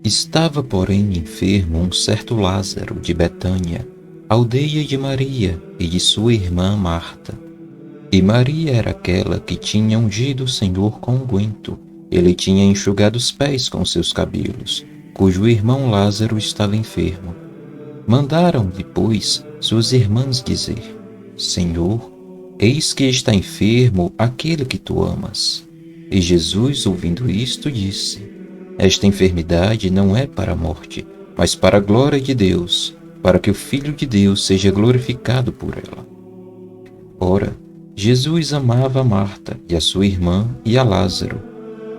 Estava, porém, enfermo um certo Lázaro de Betânia, aldeia de Maria e de sua irmã Marta. E Maria era aquela que tinha ungido o Senhor com unguento. Ele tinha enxugado os pés com seus cabelos, cujo irmão Lázaro estava enfermo. Mandaram-lhe, pois, suas irmãs dizer: Senhor, eis que está enfermo aquele que tu amas. E Jesus, ouvindo isto, disse: Esta enfermidade não é para a morte, mas para a glória de Deus, para que o Filho de Deus seja glorificado por ela. Ora, Jesus amava a Marta e a sua irmã e a Lázaro.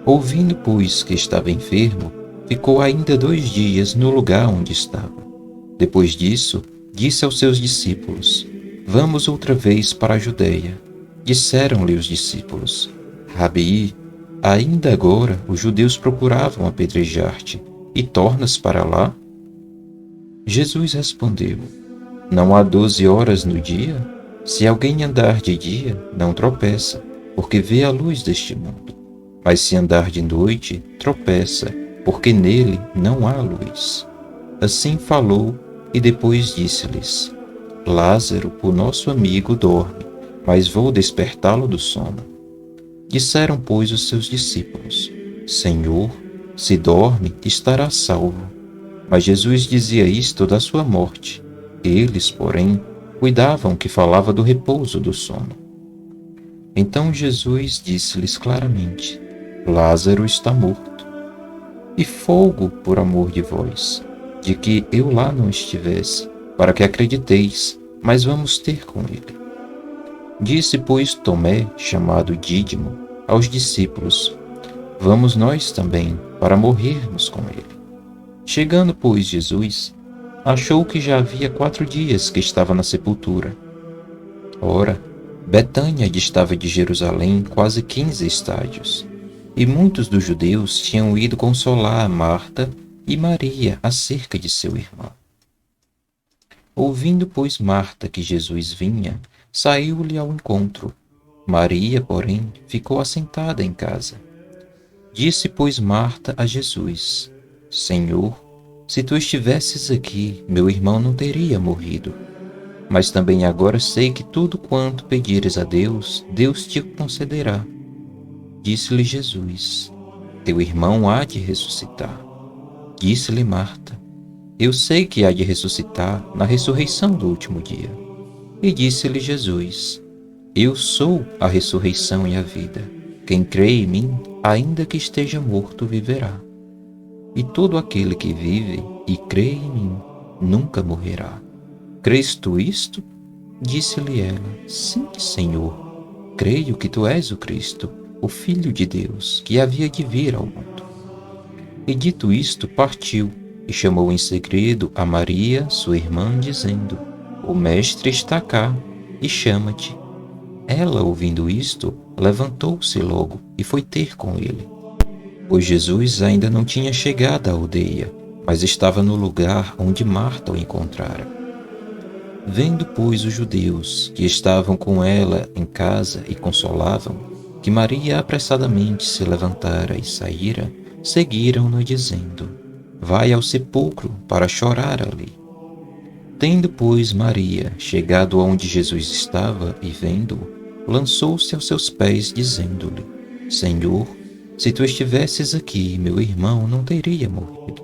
Ouvindo, pois, que estava enfermo, ficou ainda 2 dias no lugar onde estava. Depois disso, disse aos seus discípulos: Vamos outra vez para a Judeia. Disseram-lhe os discípulos: Rabi, ainda agora os judeus procuravam apedrejar-te, e tornas para lá? Jesus respondeu: Não há 12 horas no dia? Se alguém andar de dia, não tropeça, porque vê a luz deste mundo. Mas se andar de noite, tropeça, porque nele não há luz. Assim falou, e depois disse-lhes: Lázaro, o nosso amigo, dorme, mas vou despertá-lo do sono. Disseram, pois, os seus discípulos: Senhor, se dorme, estará salvo. Mas Jesus dizia isto da sua morte. Eles, porém, cuidavam que falava do repouso do sono. Então Jesus disse-lhes claramente: Lázaro está morto. E folgo por amor de vós, de que eu lá não estivesse, para que acrediteis, mas vamos ter com ele. Disse, pois, Tomé, chamado Dídimo, aos discípulos: Vamos nós também, para morrermos com ele. Chegando, pois, Jesus, achou que já havia 4 dias que estava na sepultura. Ora, Betânia distava de Jerusalém quase 15 estádios, e muitos dos judeus tinham ido consolar a Marta e Maria acerca de seu irmão. Ouvindo, pois, Marta que Jesus vinha, saiu-lhe ao encontro. Maria, porém, ficou assentada em casa. Disse, pois, Marta a Jesus: Senhor, se tu estivesses aqui, meu irmão não teria morrido. Mas também agora sei que tudo quanto pedires a Deus, Deus te concederá. Disse-lhe Jesus: Teu irmão há de ressuscitar. Disse-lhe Marta: Eu sei que há de ressuscitar na ressurreição do último dia. E disse-lhe Jesus: Eu sou a ressurreição e a vida. Quem crê em mim, ainda que esteja morto, viverá. E todo aquele que vive e crê em mim, nunca morrerá. Crês tu isto? Disse-lhe ela: Sim, Senhor. Creio que tu és o Cristo, o Filho de Deus, que havia de vir ao mundo. E dito isto, partiu, e chamou em segredo a Maria, sua irmã, dizendo: O Mestre está cá, e chama-te. Ela, ouvindo isto, levantou-se logo, e foi ter com ele. Pois Jesus ainda não tinha chegado à aldeia, mas estava no lugar onde Marta o encontrara. Vendo, pois, os judeus que estavam com ela em casa e consolavam, que Maria apressadamente se levantara e saíra, seguiram-na dizendo: Vai ao sepulcro para chorar ali. Tendo, pois, Maria chegado aonde Jesus estava e vendo-o, lançou-se aos seus pés, dizendo-lhe: Senhor, se tu estivesses aqui, meu irmão não teria morrido.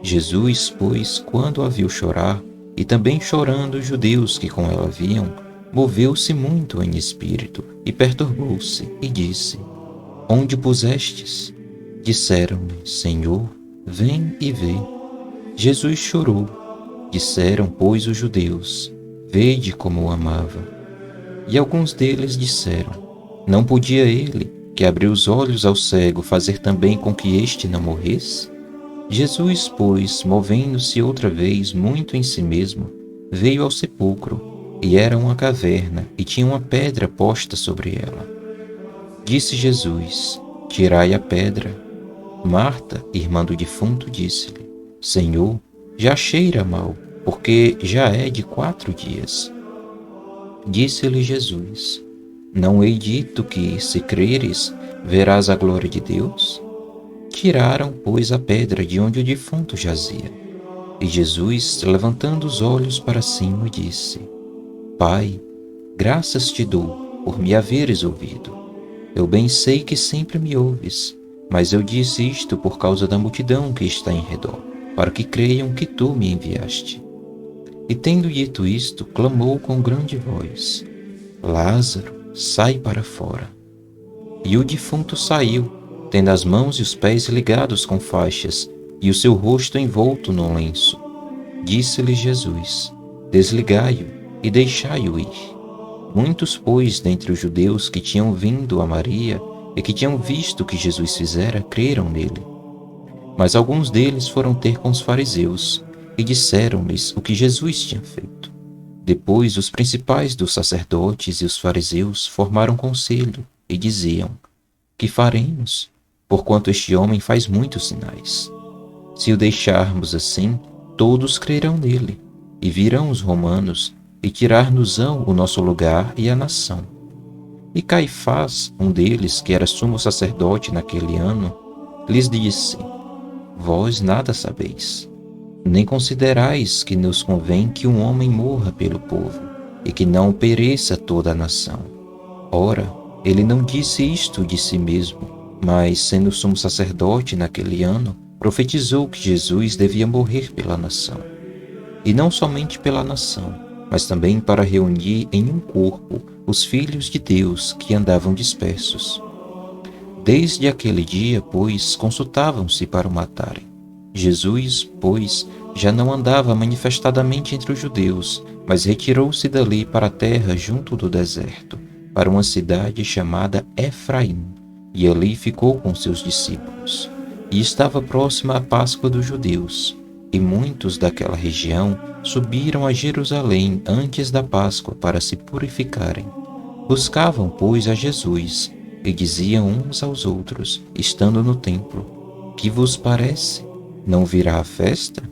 Jesus, pois, quando a viu chorar, e também chorando os judeus que com ela vinham, moveu-se muito em espírito e perturbou-se, e disse: Onde pusestes? Disseram-lhe: Senhor, vem e vê. Jesus chorou. Disseram, pois, os judeus: Vede como o amava. E alguns deles disseram: Não podia ele, que abriu os olhos ao cego, fazer também com que este não morresse? Jesus, pois, movendo-se outra vez muito em si mesmo, veio ao sepulcro, e era uma caverna, e tinha uma pedra posta sobre ela. Disse Jesus: Tirai a pedra. Marta, irmã do defunto, disse-lhe: Senhor, já cheira mal, porque já é de 4 dias. Disse-lhe Jesus: Não hei dito que, se creres, verás a glória de Deus? Tiraram, pois, a pedra de onde o defunto jazia. E Jesus, levantando os olhos para cima, disse: Pai, graças te dou por me haveres ouvido. Eu bem sei que sempre me ouves, mas eu disse isto por causa da multidão que está em redor, para que creiam que tu me enviaste. E tendo dito isto, clamou com grande voz: Lázaro, sai para fora. E o defunto saiu, tendo as mãos e os pés ligados com faixas, e o seu rosto envolto num lenço. Disse-lhe Jesus: Desligai-o e deixai-o ir. Muitos, pois, dentre os judeus que tinham vindo a Maria e que tinham visto o que Jesus fizera, creram nele. Mas alguns deles foram ter com os fariseus e disseram-lhes o que Jesus tinha feito. Depois, os principais dos sacerdotes e os fariseus formaram conselho e diziam: Que faremos? Porquanto este homem faz muitos sinais. Se o deixarmos assim, todos crerão nele, e virão os romanos e tirar-nos-ão o nosso lugar e a nação. E Caifás, um deles, que era sumo sacerdote naquele ano, lhes disse: Vós nada sabeis, nem considerais que nos convém que um homem morra pelo povo, e que não pereça toda a nação. Ora, ele não disse isto de si mesmo, mas, sendo sumo sacerdote naquele ano, profetizou que Jesus devia morrer pela nação. E não somente pela nação, mas também para reunir em um corpo os filhos de Deus que andavam dispersos. Desde aquele dia, pois, consultavam-se para o matarem. Jesus, pois, já não andava manifestadamente entre os judeus, mas retirou-se dali para a terra junto do deserto, para uma cidade chamada Efraim, e ali ficou com seus discípulos. E estava próxima a Páscoa dos judeus, e muitos daquela região subiram a Jerusalém antes da Páscoa para se purificarem. Buscavam, pois, a Jesus, e diziam uns aos outros, estando no templo: Que vos parece? Não virá a festa?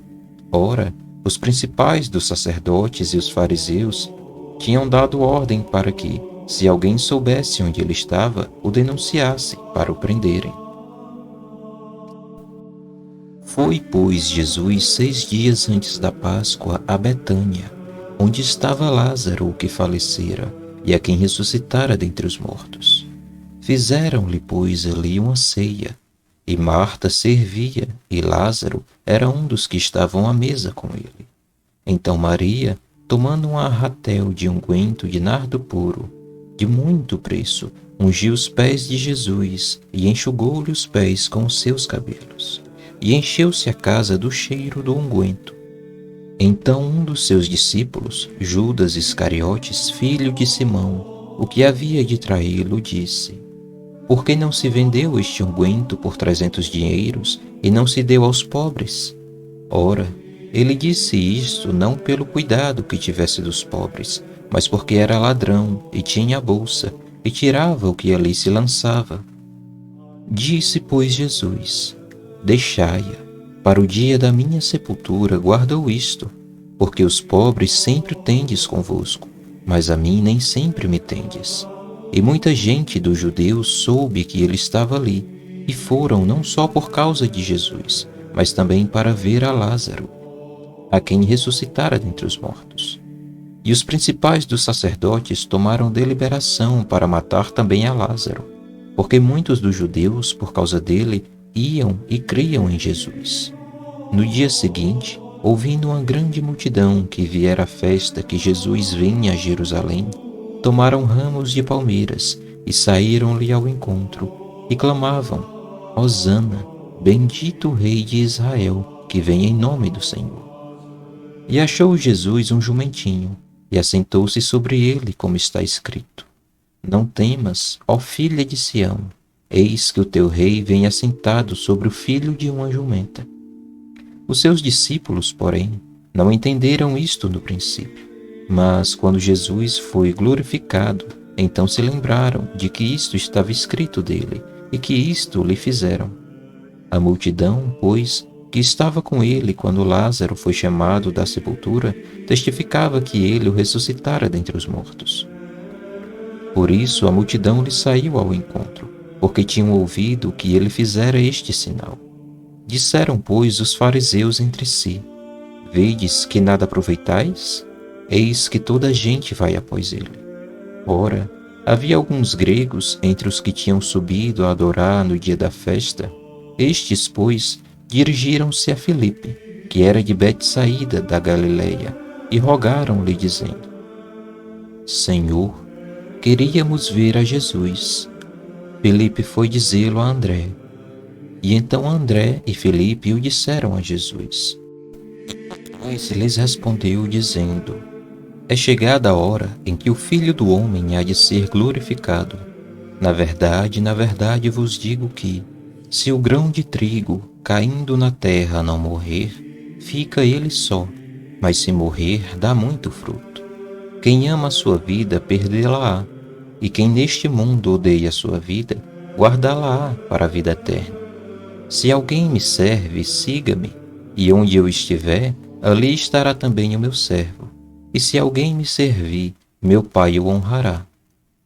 Ora, os principais dos sacerdotes e os fariseus tinham dado ordem para que, se alguém soubesse onde ele estava, o denunciasse para o prenderem. Foi, pois, Jesus 6 dias antes da Páscoa a Betânia, onde estava Lázaro, o que falecera, e a quem ressuscitara dentre os mortos. Fizeram-lhe, pois, ali uma ceia, e Marta servia, e Lázaro era um dos que estavam à mesa com ele. Então Maria, tomando um arratel de unguento de nardo puro, de muito preço, ungiu os pés de Jesus e enxugou-lhe os pés com os seus cabelos. E encheu-se a casa do cheiro do unguento. Então um dos seus discípulos, Judas Iscariotes, filho de Simão, o que havia de traí-lo, disse: Por que não se vendeu este unguento por 300 dinheiros e não se deu aos pobres? Ora, ele disse isto não pelo cuidado que tivesse dos pobres, mas porque era ladrão e tinha a bolsa, e tirava o que ali se lançava. Disse, pois, Jesus: Deixai-a, para o dia da minha sepultura guardou isto, porque os pobres sempre tendes convosco, mas a mim nem sempre me tendes. E muita gente dos judeus soube que ele estava ali, e foram não só por causa de Jesus, mas também para ver a Lázaro, a quem ressuscitara dentre os mortos. E os principais dos sacerdotes tomaram deliberação para matar também a Lázaro, porque muitos dos judeus, por causa dele, iam e criam em Jesus. No dia seguinte, ouvindo uma grande multidão que viera à festa que Jesus vinha a Jerusalém, tomaram ramos de palmeiras e saíram-lhe ao encontro e clamavam: Hosana, bendito o Rei de Israel, que vem em nome do Senhor. E achou Jesus um jumentinho e assentou-se sobre ele, como está escrito: Não temas, ó filha de Sião, eis que o teu rei vem assentado sobre o filho de uma jumenta. Os seus discípulos, porém, não entenderam isto no princípio. Mas, quando Jesus foi glorificado, então se lembraram de que isto estava escrito dele e que isto lhe fizeram. A multidão, pois, que estava com ele quando Lázaro foi chamado da sepultura, testificava que ele o ressuscitara dentre os mortos. Por isso a multidão lhe saiu ao encontro, porque tinham ouvido que ele fizera este sinal. Disseram, pois, os fariseus entre si: Vedes que nada aproveitais? Eis que toda a gente vai após ele. Ora, havia alguns gregos entre os que tinham subido a adorar no dia da festa. Estes, pois, dirigiram-se a Filipe, que era de Betsaída da Galileia, e rogaram-lhe, dizendo: Senhor, queríamos ver a Jesus. Filipe foi dizê-lo a André. E então André e Filipe o disseram a Jesus. Mas lhes respondeu, dizendo: É chegada a hora em que o Filho do Homem há de ser glorificado. Na verdade vos digo que, se o grão de trigo, caindo na terra, não morrer, fica ele só, mas se morrer, dá muito fruto. Quem ama a sua vida, perdê-la-á, e quem neste mundo odeia a sua vida, guardá-la-á para a vida eterna. Se alguém me serve, siga-me, e onde eu estiver, ali estará também o meu servo. E se alguém me servir, meu Pai o honrará.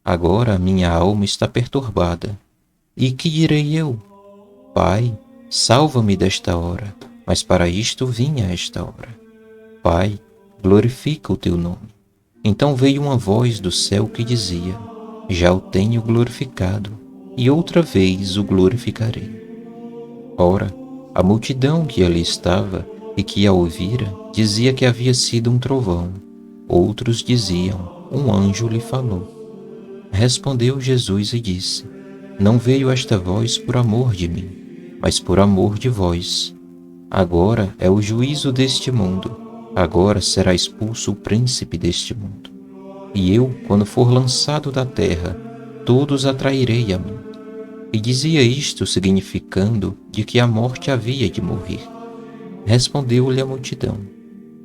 Agora minha alma está perturbada. E que direi eu? Pai, salva-me desta hora, mas para isto vim a esta hora. Pai, glorifica o teu nome. Então veio uma voz do céu que dizia: Já o tenho glorificado, e outra vez o glorificarei. Ora, a multidão que ali estava e que a ouvira dizia que havia sido um trovão. Outros diziam: Um anjo lhe falou. Respondeu Jesus e disse: Não veio esta voz por amor de mim, mas por amor de vós. Agora é o juízo deste mundo. Agora será expulso o príncipe deste mundo. E eu, quando for lançado da terra, todos atrairei a mim. E dizia isto significando de que a morte havia de morrer. Respondeu-lhe a multidão: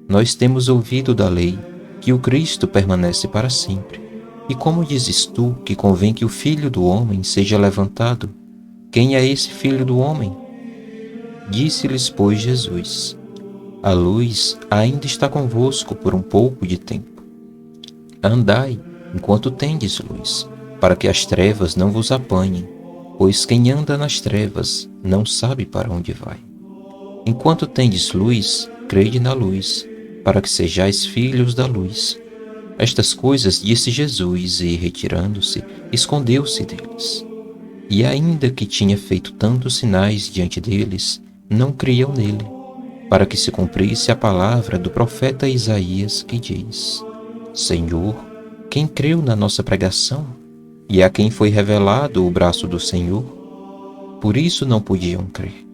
Nós temos ouvido da lei que o Cristo permanece para sempre. E como dizes tu que convém que o Filho do Homem seja levantado? Quem é esse Filho do Homem? Disse-lhes, pois, Jesus: A luz ainda está convosco por um pouco de tempo. Andai enquanto tendes luz, para que as trevas não vos apanhem, pois quem anda nas trevas não sabe para onde vai. Enquanto tendes luz, crede na luz, para que sejais filhos da luz. Estas coisas disse Jesus e, retirando-se, escondeu-se deles. E ainda que tinha feito tantos sinais diante deles, não criam nele, para que se cumprisse a palavra do profeta Isaías que diz: Senhor, quem creu na nossa pregação? E a quem foi revelado o braço do Senhor? Por isso não podiam crer.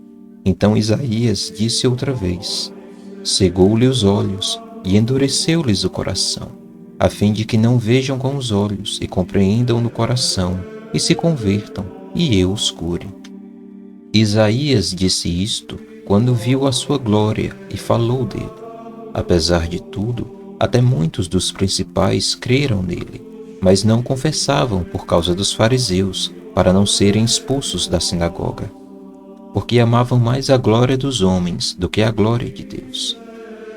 Então Isaías disse outra vez: Cegou-lhe os olhos e endureceu-lhes o coração, a fim de que não vejam com os olhos e compreendam no coração e se convertam, e eu os cure. Isaías disse isto quando viu a sua glória e falou dele. Apesar de tudo, até muitos dos principais creram nele, mas não confessavam por causa dos fariseus, para não serem expulsos da sinagoga, porque amavam mais a glória dos homens do que a glória de Deus.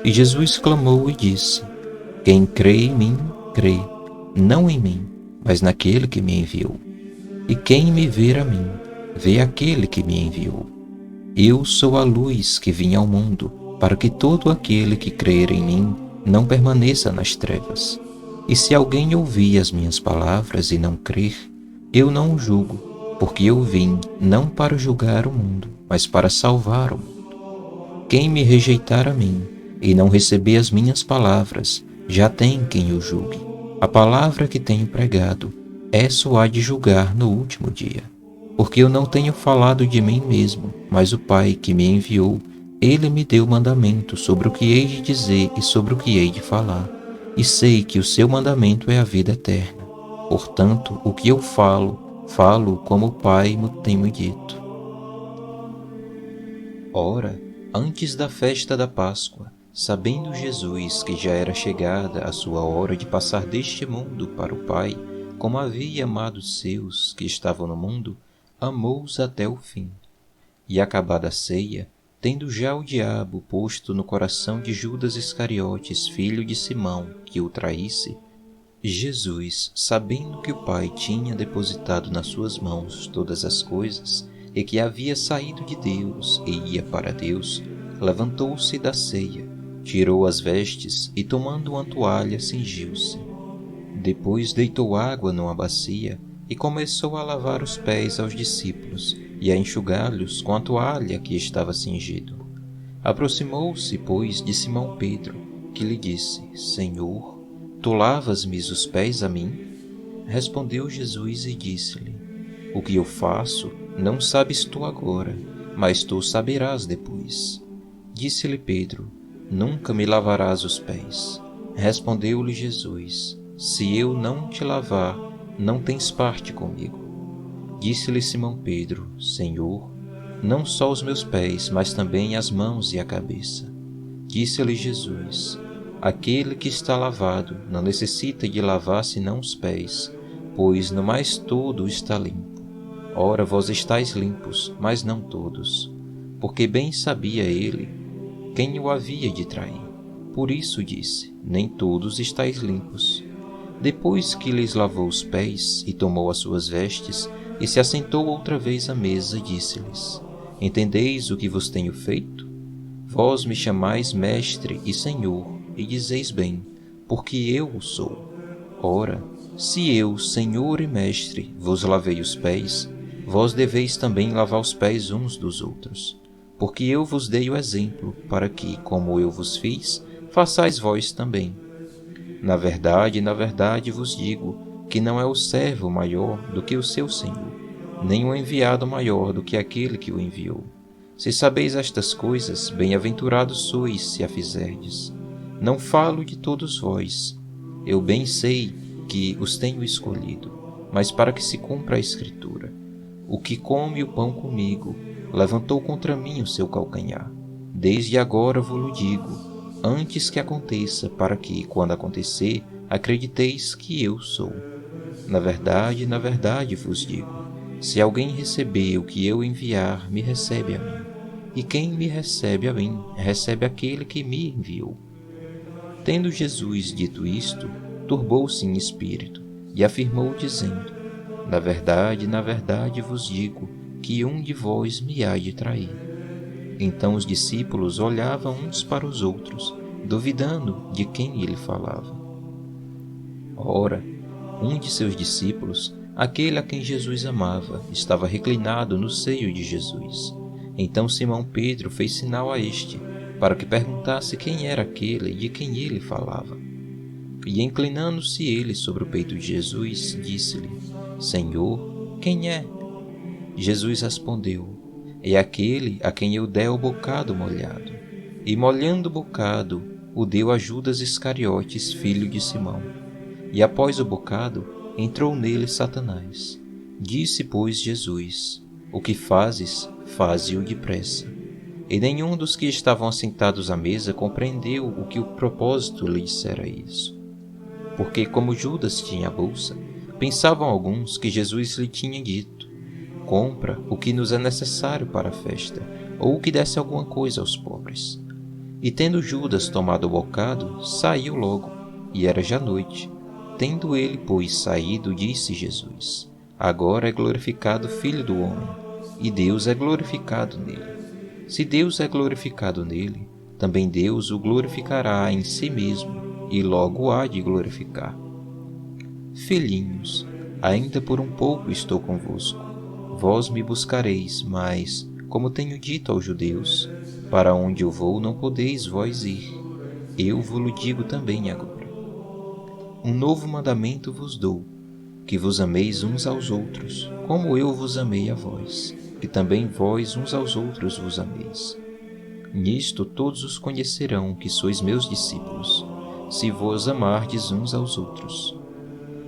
E Jesus clamou e disse: Quem crê em mim, crê, não em mim, mas naquele que me enviou. E quem me ver a mim, vê aquele que me enviou. Eu sou a luz que vim ao mundo, para que todo aquele que crer em mim não permaneça nas trevas. E se alguém ouvir as minhas palavras e não crer, eu não o julgo, porque eu vim não para julgar o mundo, mas para salvar o mundo. Quem me rejeitar a mim e não receber as minhas palavras, já tem quem o julgue. A palavra que tenho pregado, essa há de julgar no último dia. Porque eu não tenho falado de mim mesmo, mas o Pai que me enviou, ele me deu mandamento sobre o que hei de dizer e sobre o que hei de falar. E sei que o seu mandamento é a vida eterna. Portanto, o que eu falo, falo como o Pai me tem me dito. Ora, antes da festa da Páscoa, sabendo Jesus que já era chegada a sua hora de passar deste mundo para o Pai, como havia amado os seus que estavam no mundo, amou-os até o fim. E acabada a ceia, tendo já o diabo posto no coração de Judas Iscariotes, filho de Simão, que o traísse, Jesus, sabendo que o Pai tinha depositado nas suas mãos todas as coisas, e que havia saído de Deus e ia para Deus, levantou-se da ceia, tirou as vestes e, tomando uma toalha, cingiu-se. Depois deitou água numa bacia e começou a lavar os pés aos discípulos e a enxugá-los com a toalha que estava cingido. Aproximou-se, pois, de Simão Pedro, que lhe disse: Senhor, tu lavas-me os pés a mim? Respondeu Jesus e disse-lhe: O que eu faço não sabes tu agora, mas tu saberás depois. Disse-lhe Pedro: Nunca me lavarás os pés. Respondeu-lhe Jesus: Se eu não te lavar, não tens parte comigo. Disse-lhe Simão Pedro: Senhor, não só os meus pés, mas também as mãos e a cabeça. Disse-lhe Jesus: Aquele que está lavado não necessita de lavar senão os pés, pois no mais todo está limpo. Ora, vós estáis limpos, mas não todos. Porque bem sabia ele quem o havia de trair. Por isso disse: Nem todos estáis limpos. Depois que lhes lavou os pés e tomou as suas vestes, e se assentou outra vez à mesa, disse-lhes: Entendeis o que vos tenho feito? Vós me chamais Mestre e Senhor, e dizeis bem, porque eu o sou. Ora, se eu, Senhor e Mestre, vos lavei os pés, vós deveis também lavar os pés uns dos outros. Porque eu vos dei o exemplo, para que, como eu vos fiz, façais vós também. Na verdade vos digo, que não é o servo maior do que o seu senhor, nem o enviado maior do que aquele que o enviou. Se sabeis estas coisas, bem-aventurados sois se a fizerdes. Não falo de todos vós. Eu bem sei que os tenho escolhido, mas para que se cumpra a Escritura. O que come o pão comigo, levantou contra mim o seu calcanhar. Desde agora vos-lo digo, antes que aconteça, para que, quando acontecer, acrediteis que eu sou. Na verdade vos digo, se alguém receber o que eu enviar, me recebe a mim. E quem me recebe a mim, recebe aquele que me enviou. Tendo Jesus dito isto, turbou-se em espírito e afirmou dizendo: na verdade vos digo, que um de vós me há de trair. Então os discípulos olhavam uns para os outros, duvidando de quem ele falava. Ora, um de seus discípulos, aquele a quem Jesus amava, estava reclinado no seio de Jesus. Então Simão Pedro fez sinal a este, para que perguntasse quem era aquele de quem ele falava. E inclinando-se ele sobre o peito de Jesus, disse-lhe: Senhor, quem é? Jesus respondeu: É aquele a quem eu der o bocado molhado. E molhando o bocado, o deu a Judas Iscariotes, filho de Simão. E após o bocado, entrou nele Satanás. Disse, pois, Jesus: O que fazes, faze-o depressa. E nenhum dos que estavam assentados à mesa compreendeu o que o propósito lhe dissera isso. Porque, como Judas tinha a bolsa, pensavam alguns que Jesus lhe tinha dito: Compra o que nos é necessário para a festa, ou que desse alguma coisa aos pobres. E tendo Judas tomado o bocado, saiu logo, e era já noite. Tendo ele, pois, saído, disse Jesus: Agora é glorificado o Filho do Homem, e Deus é glorificado nele. Se Deus é glorificado nele, também Deus o glorificará em si mesmo, e logo o há de glorificar. Filhinhos, ainda por um pouco estou convosco. Vós me buscareis, mas, como tenho dito aos judeus, para onde eu vou não podeis vós ir. Eu vos-lo digo também agora. Um novo mandamento vos dou, que vos ameis uns aos outros, como eu vos amei a vós, que também vós uns aos outros vos ameis. Nisto todos os conhecerão que sois meus discípulos, se vos amardes uns aos outros.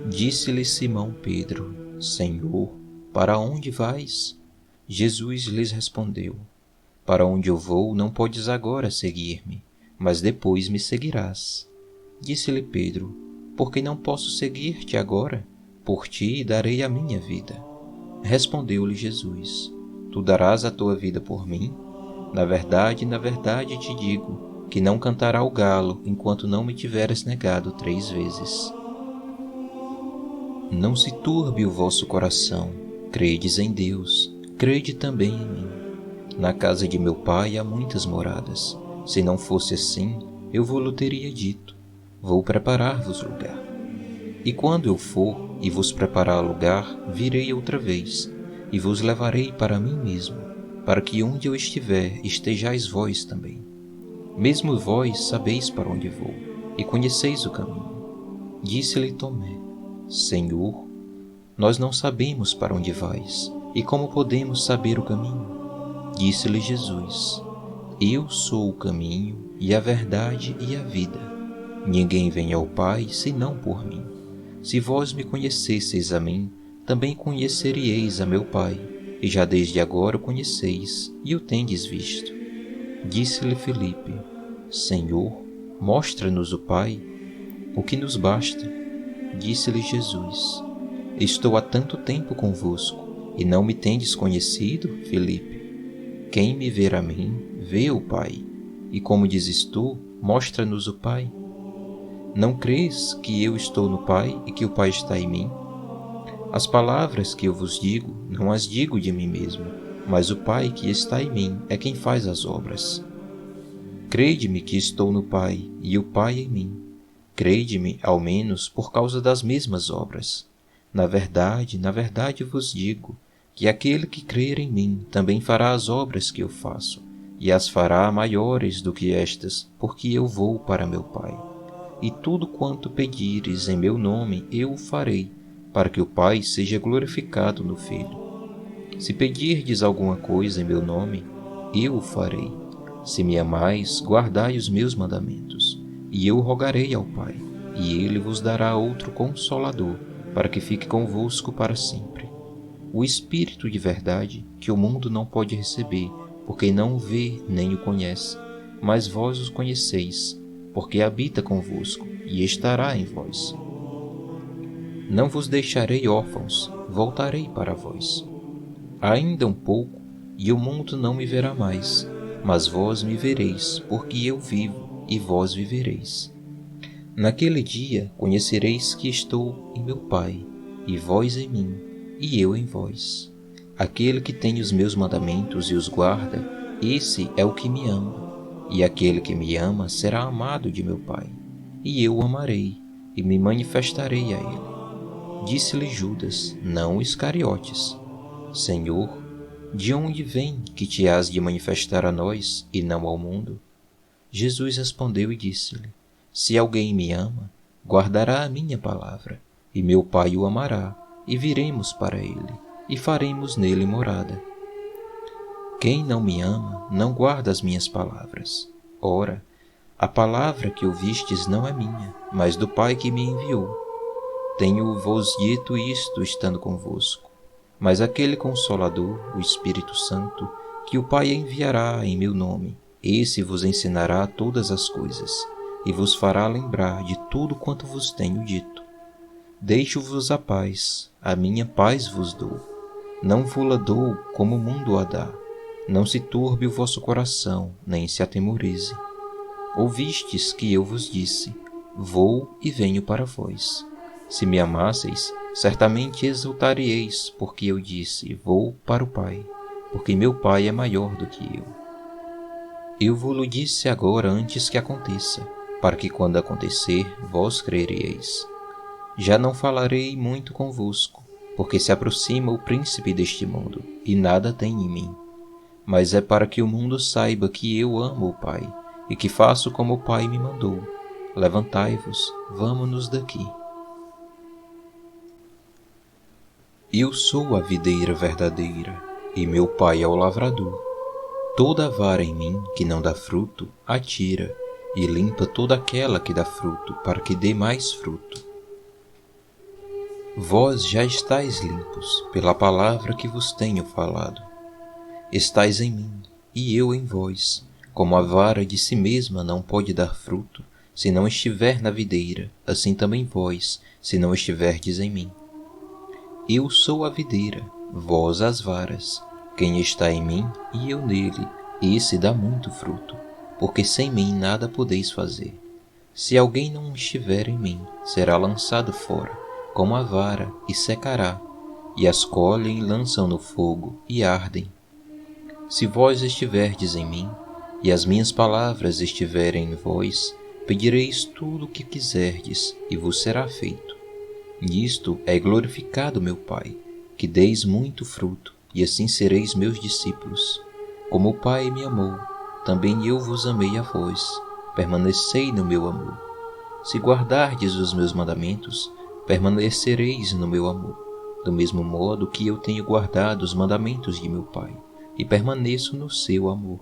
Disse-lhe Simão Pedro: Senhor, para onde vais? Jesus lhes respondeu: Para onde eu vou não podes agora seguir-me, mas depois me seguirás. Disse-lhe Pedro: Porque não posso seguir-te agora? Por ti darei a minha vida. Respondeu-lhe Jesus: Tu darás a tua vida por mim? Na verdade te digo, que não cantará o galo enquanto não me tiveres negado 3 vezes. Não se turbe o vosso coração, credes em Deus, crede também em mim. Na casa de meu pai há muitas moradas. Se não fosse assim, eu vou-lhe teria dito, vou preparar-vos lugar. E quando eu for e vos preparar lugar, virei outra vez, e vos levarei para mim mesmo, para que onde eu estiver estejais vós também. Mesmo vós sabeis para onde vou, e conheceis o caminho. Disse-lhe Tomé: Senhor, nós não sabemos para onde vais, e como podemos saber o caminho? Disse-lhe Jesus: Eu sou o caminho, e a verdade e a vida. Ninguém vem ao Pai senão por mim. Se vós me conhecesseis a mim, também conheceríeis a meu Pai, e já desde agora o conheceis, e o tendes visto. Disse-lhe Filipe: Senhor, mostra-nos o Pai, o que nos basta. Disse-lhe Jesus: Estou há tanto tempo convosco, e não me tendes conhecido, Filipe? Quem me ver a mim, vê o Pai. E como dizes tu, mostra-nos o Pai. Não crês que eu estou no Pai e que o Pai está em mim? As palavras que eu vos digo, não as digo de mim mesmo, mas o Pai que está em mim é quem faz as obras. Crede-me que estou no Pai e o Pai em mim. Crede-me, ao menos, por causa das mesmas obras. Na verdade vos digo, que aquele que crer em mim também fará as obras que eu faço, e as fará maiores do que estas, porque eu vou para meu Pai. E tudo quanto pedires em meu nome eu o farei, para que o Pai seja glorificado no Filho. Se pedirdes alguma coisa em meu nome, eu o farei. Se me amais, guardai os meus mandamentos, e eu rogarei ao Pai, e ele vos dará outro Consolador, para que fique convosco para sempre. O Espírito de verdade, que o mundo não pode receber, porque não o vê nem o conhece, mas vós os conheceis, porque habita convosco e estará em vós. Não vos deixarei órfãos, voltarei para vós. Ainda um pouco, e o mundo não me verá mais, mas vós me vereis, porque eu vivo, e vós vivereis. Naquele dia conhecereis que estou em meu Pai, e vós em mim, e eu em vós. Aquele que tem os meus mandamentos e os guarda, esse é o que me ama. E aquele que me ama será amado de meu Pai, e eu o amarei, e me manifestarei a ele. Disse-lhe Judas, não Iscariotes: Senhor, de onde vem que te hás de manifestar a nós, e não ao mundo? Jesus respondeu e disse-lhe: Se alguém me ama, guardará a minha palavra, e meu Pai o amará, e viremos para ele, e faremos nele morada. Quem não me ama, não guarda as minhas palavras. Ora, a palavra que ouvistes não é minha, mas do Pai que me enviou. Tenho-vos dito isto estando convosco. Mas aquele Consolador, o Espírito Santo, que o Pai enviará em meu nome, esse vos ensinará todas as coisas, e vos fará lembrar de tudo quanto vos tenho dito. Deixo-vos a paz, a minha paz vos dou. Não vo-la dou como o mundo a dá. Não se turbe o vosso coração, nem se atemorize. Ouvistes que eu vos disse: Vou e venho para vós. Se me amasseis, certamente exultareis, porque eu disse: Vou para o Pai, porque meu Pai é maior do que eu. Eu vos-lo disse agora antes que aconteça, para que quando acontecer, vós crereis. Já não falarei muito convosco, porque se aproxima o príncipe deste mundo, e nada tem em mim. Mas é para que o mundo saiba que eu amo o Pai, e que faço como o Pai me mandou. Levantai-vos, vamo-nos daqui. Eu sou a videira verdadeira, e meu Pai é o lavrador. Toda vara em mim que não dá fruto, atira, e limpa toda aquela que dá fruto, para que dê mais fruto. Vós já estáis limpos, pela palavra que vos tenho falado. Estais em mim, e eu em vós. Como a vara de si mesma não pode dar fruto, se não estiver na videira, assim também vós, se não estiverdes em mim. Eu sou a videira, vós as varas. Quem está em mim e eu nele, esse dá muito fruto, porque sem mim nada podeis fazer. Se alguém não estiver em mim, será lançado fora, como a vara, e secará, e as colhem e lançam no fogo, e ardem. Se vós estiverdes em mim, e as minhas palavras estiverem em vós, pedireis tudo o que quiserdes, e vos será feito. Nisto é glorificado meu Pai, que deis muito fruto, e assim sereis meus discípulos. Como o Pai me amou, também eu vos amei a vós. Permanecei no meu amor. Se guardardes os meus mandamentos, permanecereis no meu amor, do mesmo modo que eu tenho guardado os mandamentos de meu Pai, e permaneço no seu amor.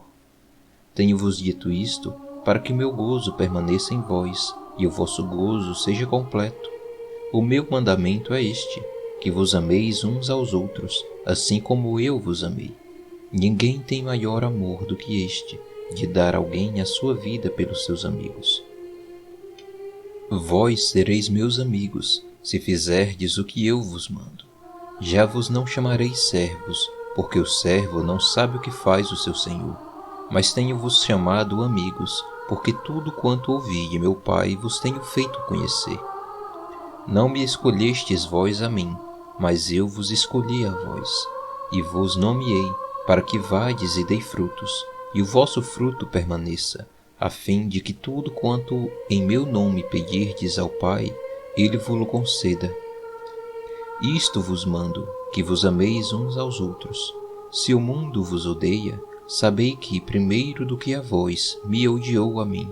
Tenho-vos dito isto, para que meu gozo permaneça em vós, e o vosso gozo seja completo. O meu mandamento é este, que vos ameis uns aos outros, assim como eu vos amei. Ninguém tem maior amor do que este, de dar alguém a sua vida pelos seus amigos. Vós sereis meus amigos, se fizerdes o que eu vos mando. Já vos não chamarei servos, porque o servo não sabe o que faz o seu senhor, mas tenho-vos chamado amigos, porque tudo quanto ouvi de meu Pai vos tenho feito conhecer. Não me escolhestes vós a mim, mas eu vos escolhi a vós, e vos nomeei, para que vades e dei frutos, e o vosso fruto permaneça, a fim de que tudo quanto em meu nome pedirdes ao Pai, Ele vos conceda. Isto vos mando, que vos ameis uns aos outros. Se o mundo vos odeia, sabei que, primeiro do que a vós, me odiou a mim.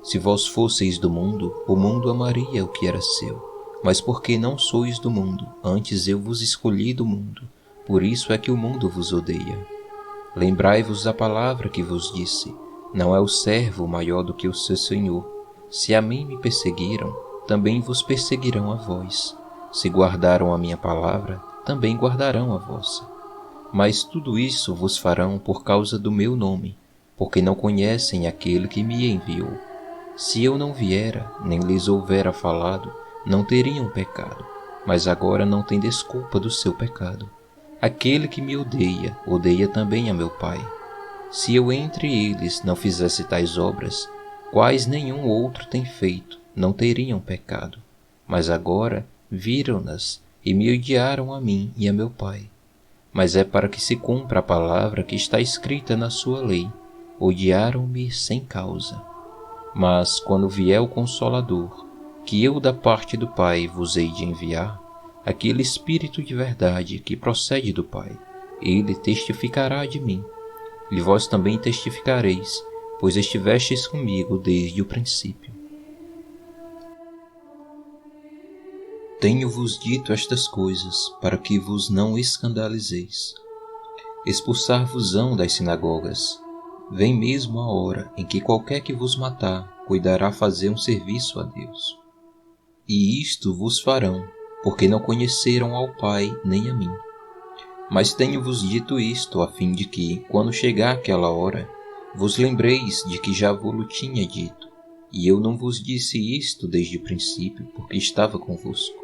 Se vós fosseis do mundo, o mundo amaria o que era seu. Mas porque não sois do mundo, antes eu vos escolhi do mundo, por isso é que o mundo vos odeia. Lembrai-vos da palavra que vos disse: não é o servo maior do que o seu senhor. Se a mim me perseguiram, também vos perseguirão a vós. Se guardaram a minha palavra, também guardarão a vossa. Mas tudo isso vos farão por causa do meu nome, porque não conhecem aquele que me enviou. Se eu não viera, nem lhes houvera falado, não teriam pecado, mas agora não tem desculpa do seu pecado. Aquele que me odeia, odeia também a meu Pai. Se eu entre eles não fizesse tais obras, quais nenhum outro tem feito, não teriam pecado. Mas agora viram-nas e me odiaram a mim e a meu Pai. Mas é para que se cumpra a palavra que está escrita na sua lei: odiaram-me sem causa. Mas quando vier o Consolador, que eu da parte do Pai vos hei de enviar, aquele Espírito de verdade que procede do Pai, ele testificará de mim. E vós também testificareis, pois estivestes comigo desde o princípio. Tenho-vos dito estas coisas, para que vos não escandalizeis. Expulsar-vos-ão das sinagogas. Vem mesmo a hora em que qualquer que vos matar cuidará fazer um serviço a Deus. E isto vos farão, porque não conheceram ao Pai nem a mim. Mas tenho-vos dito isto a fim de que, quando chegar aquela hora, vos lembreis de que já vos tinha dito, e eu não vos disse isto desde o princípio, porque estava convosco.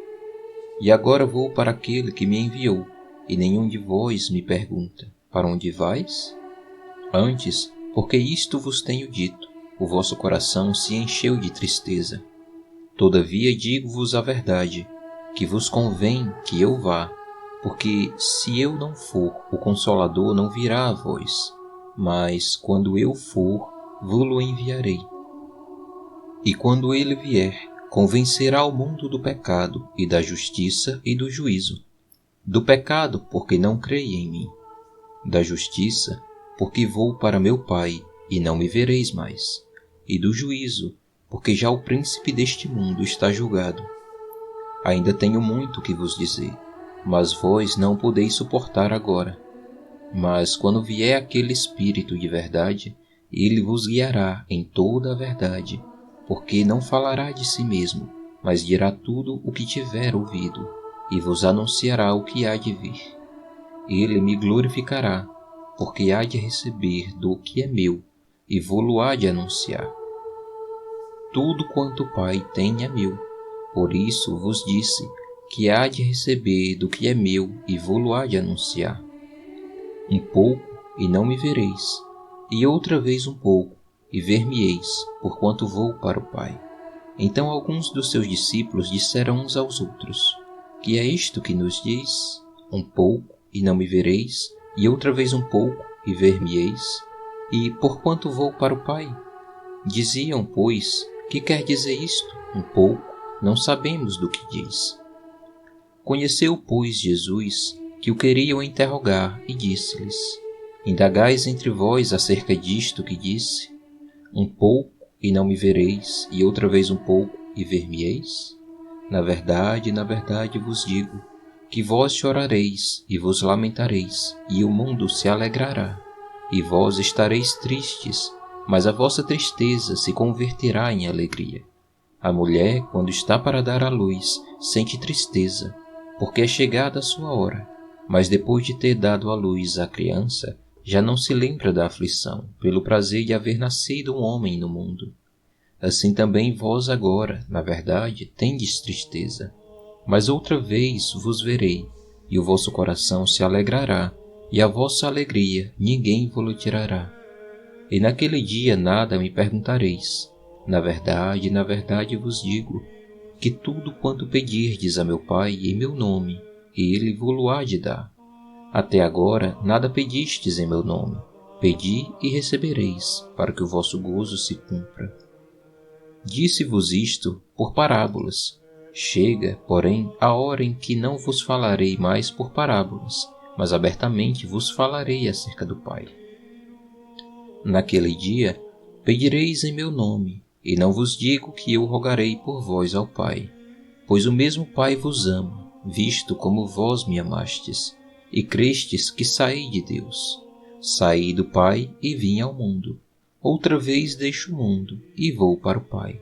E agora vou para aquele que me enviou, e nenhum de vós me pergunta: para onde vais? Antes, porque isto vos tenho dito, o vosso coração se encheu de tristeza. Todavia digo-vos a verdade, que vos convém que eu vá, porque se eu não for, o Consolador não virá a vós, mas quando eu for, vos-lo enviarei. E quando ele vier, convencerá o mundo do pecado e da justiça e do juízo. Do pecado, porque não creem em mim. Da justiça, porque vou para meu Pai e não me vereis mais. E do juízo, porque já o príncipe deste mundo está julgado. Ainda tenho muito que vos dizer, mas vós não podeis suportar agora. Mas quando vier aquele Espírito de verdade, ele vos guiará em toda a verdade, porque não falará de si mesmo, mas dirá tudo o que tiver ouvido, e vos anunciará o que há de vir. Ele me glorificará, porque há de receber do que é meu, e vô-lo há de anunciar. Tudo quanto o Pai tem é meu, por isso vos disse que há de receber do que é meu, e vô-lo há de anunciar. Um pouco, e não me vereis, e outra vez um pouco, e ver-me-eis, porquanto vou para o Pai. Então alguns dos seus discípulos disseram uns aos outros: Que é isto que nos diz? Um pouco, e não me vereis, e outra vez um pouco, e ver-me-eis? E por quanto vou para o Pai? Diziam, pois, que quer dizer isto? Um pouco, não sabemos do que diz. Conheceu, pois, Jesus que o queriam interrogar, e disse-lhes: Indagais entre vós acerca disto que disse? Um pouco, e não me vereis, e outra vez um pouco, e ver-me-eis? Na verdade vos digo, que vós chorareis, e vos lamentareis, e o mundo se alegrará. E vós estareis tristes, mas a vossa tristeza se converterá em alegria. A mulher, quando está para dar à luz, sente tristeza, porque é chegada a sua hora, mas depois de ter dado à luz a criança, já não se lembra da aflição, pelo prazer de haver nascido um homem no mundo. Assim também vós agora, na verdade, tendes tristeza, mas outra vez vos verei, e o vosso coração se alegrará, e a vossa alegria ninguém vo-la tirará. E naquele dia nada me perguntareis. Na verdade vos digo, que tudo quanto pedirdes a meu Pai em meu nome, ele vo-lo há de dar. Até agora nada pedistes em meu nome. Pedi e recebereis, para que o vosso gozo se cumpra. Disse-vos isto por parábolas. Chega, porém, a hora em que não vos falarei mais por parábolas, mas abertamente vos falarei acerca do Pai. Naquele dia pedireis em meu nome, e não vos digo que eu rogarei por vós ao Pai, pois o mesmo Pai vos ama, visto como vós me amastes, e crestes que saí de Deus. Saí do Pai e vim ao mundo. Outra vez deixo o mundo e vou para o Pai.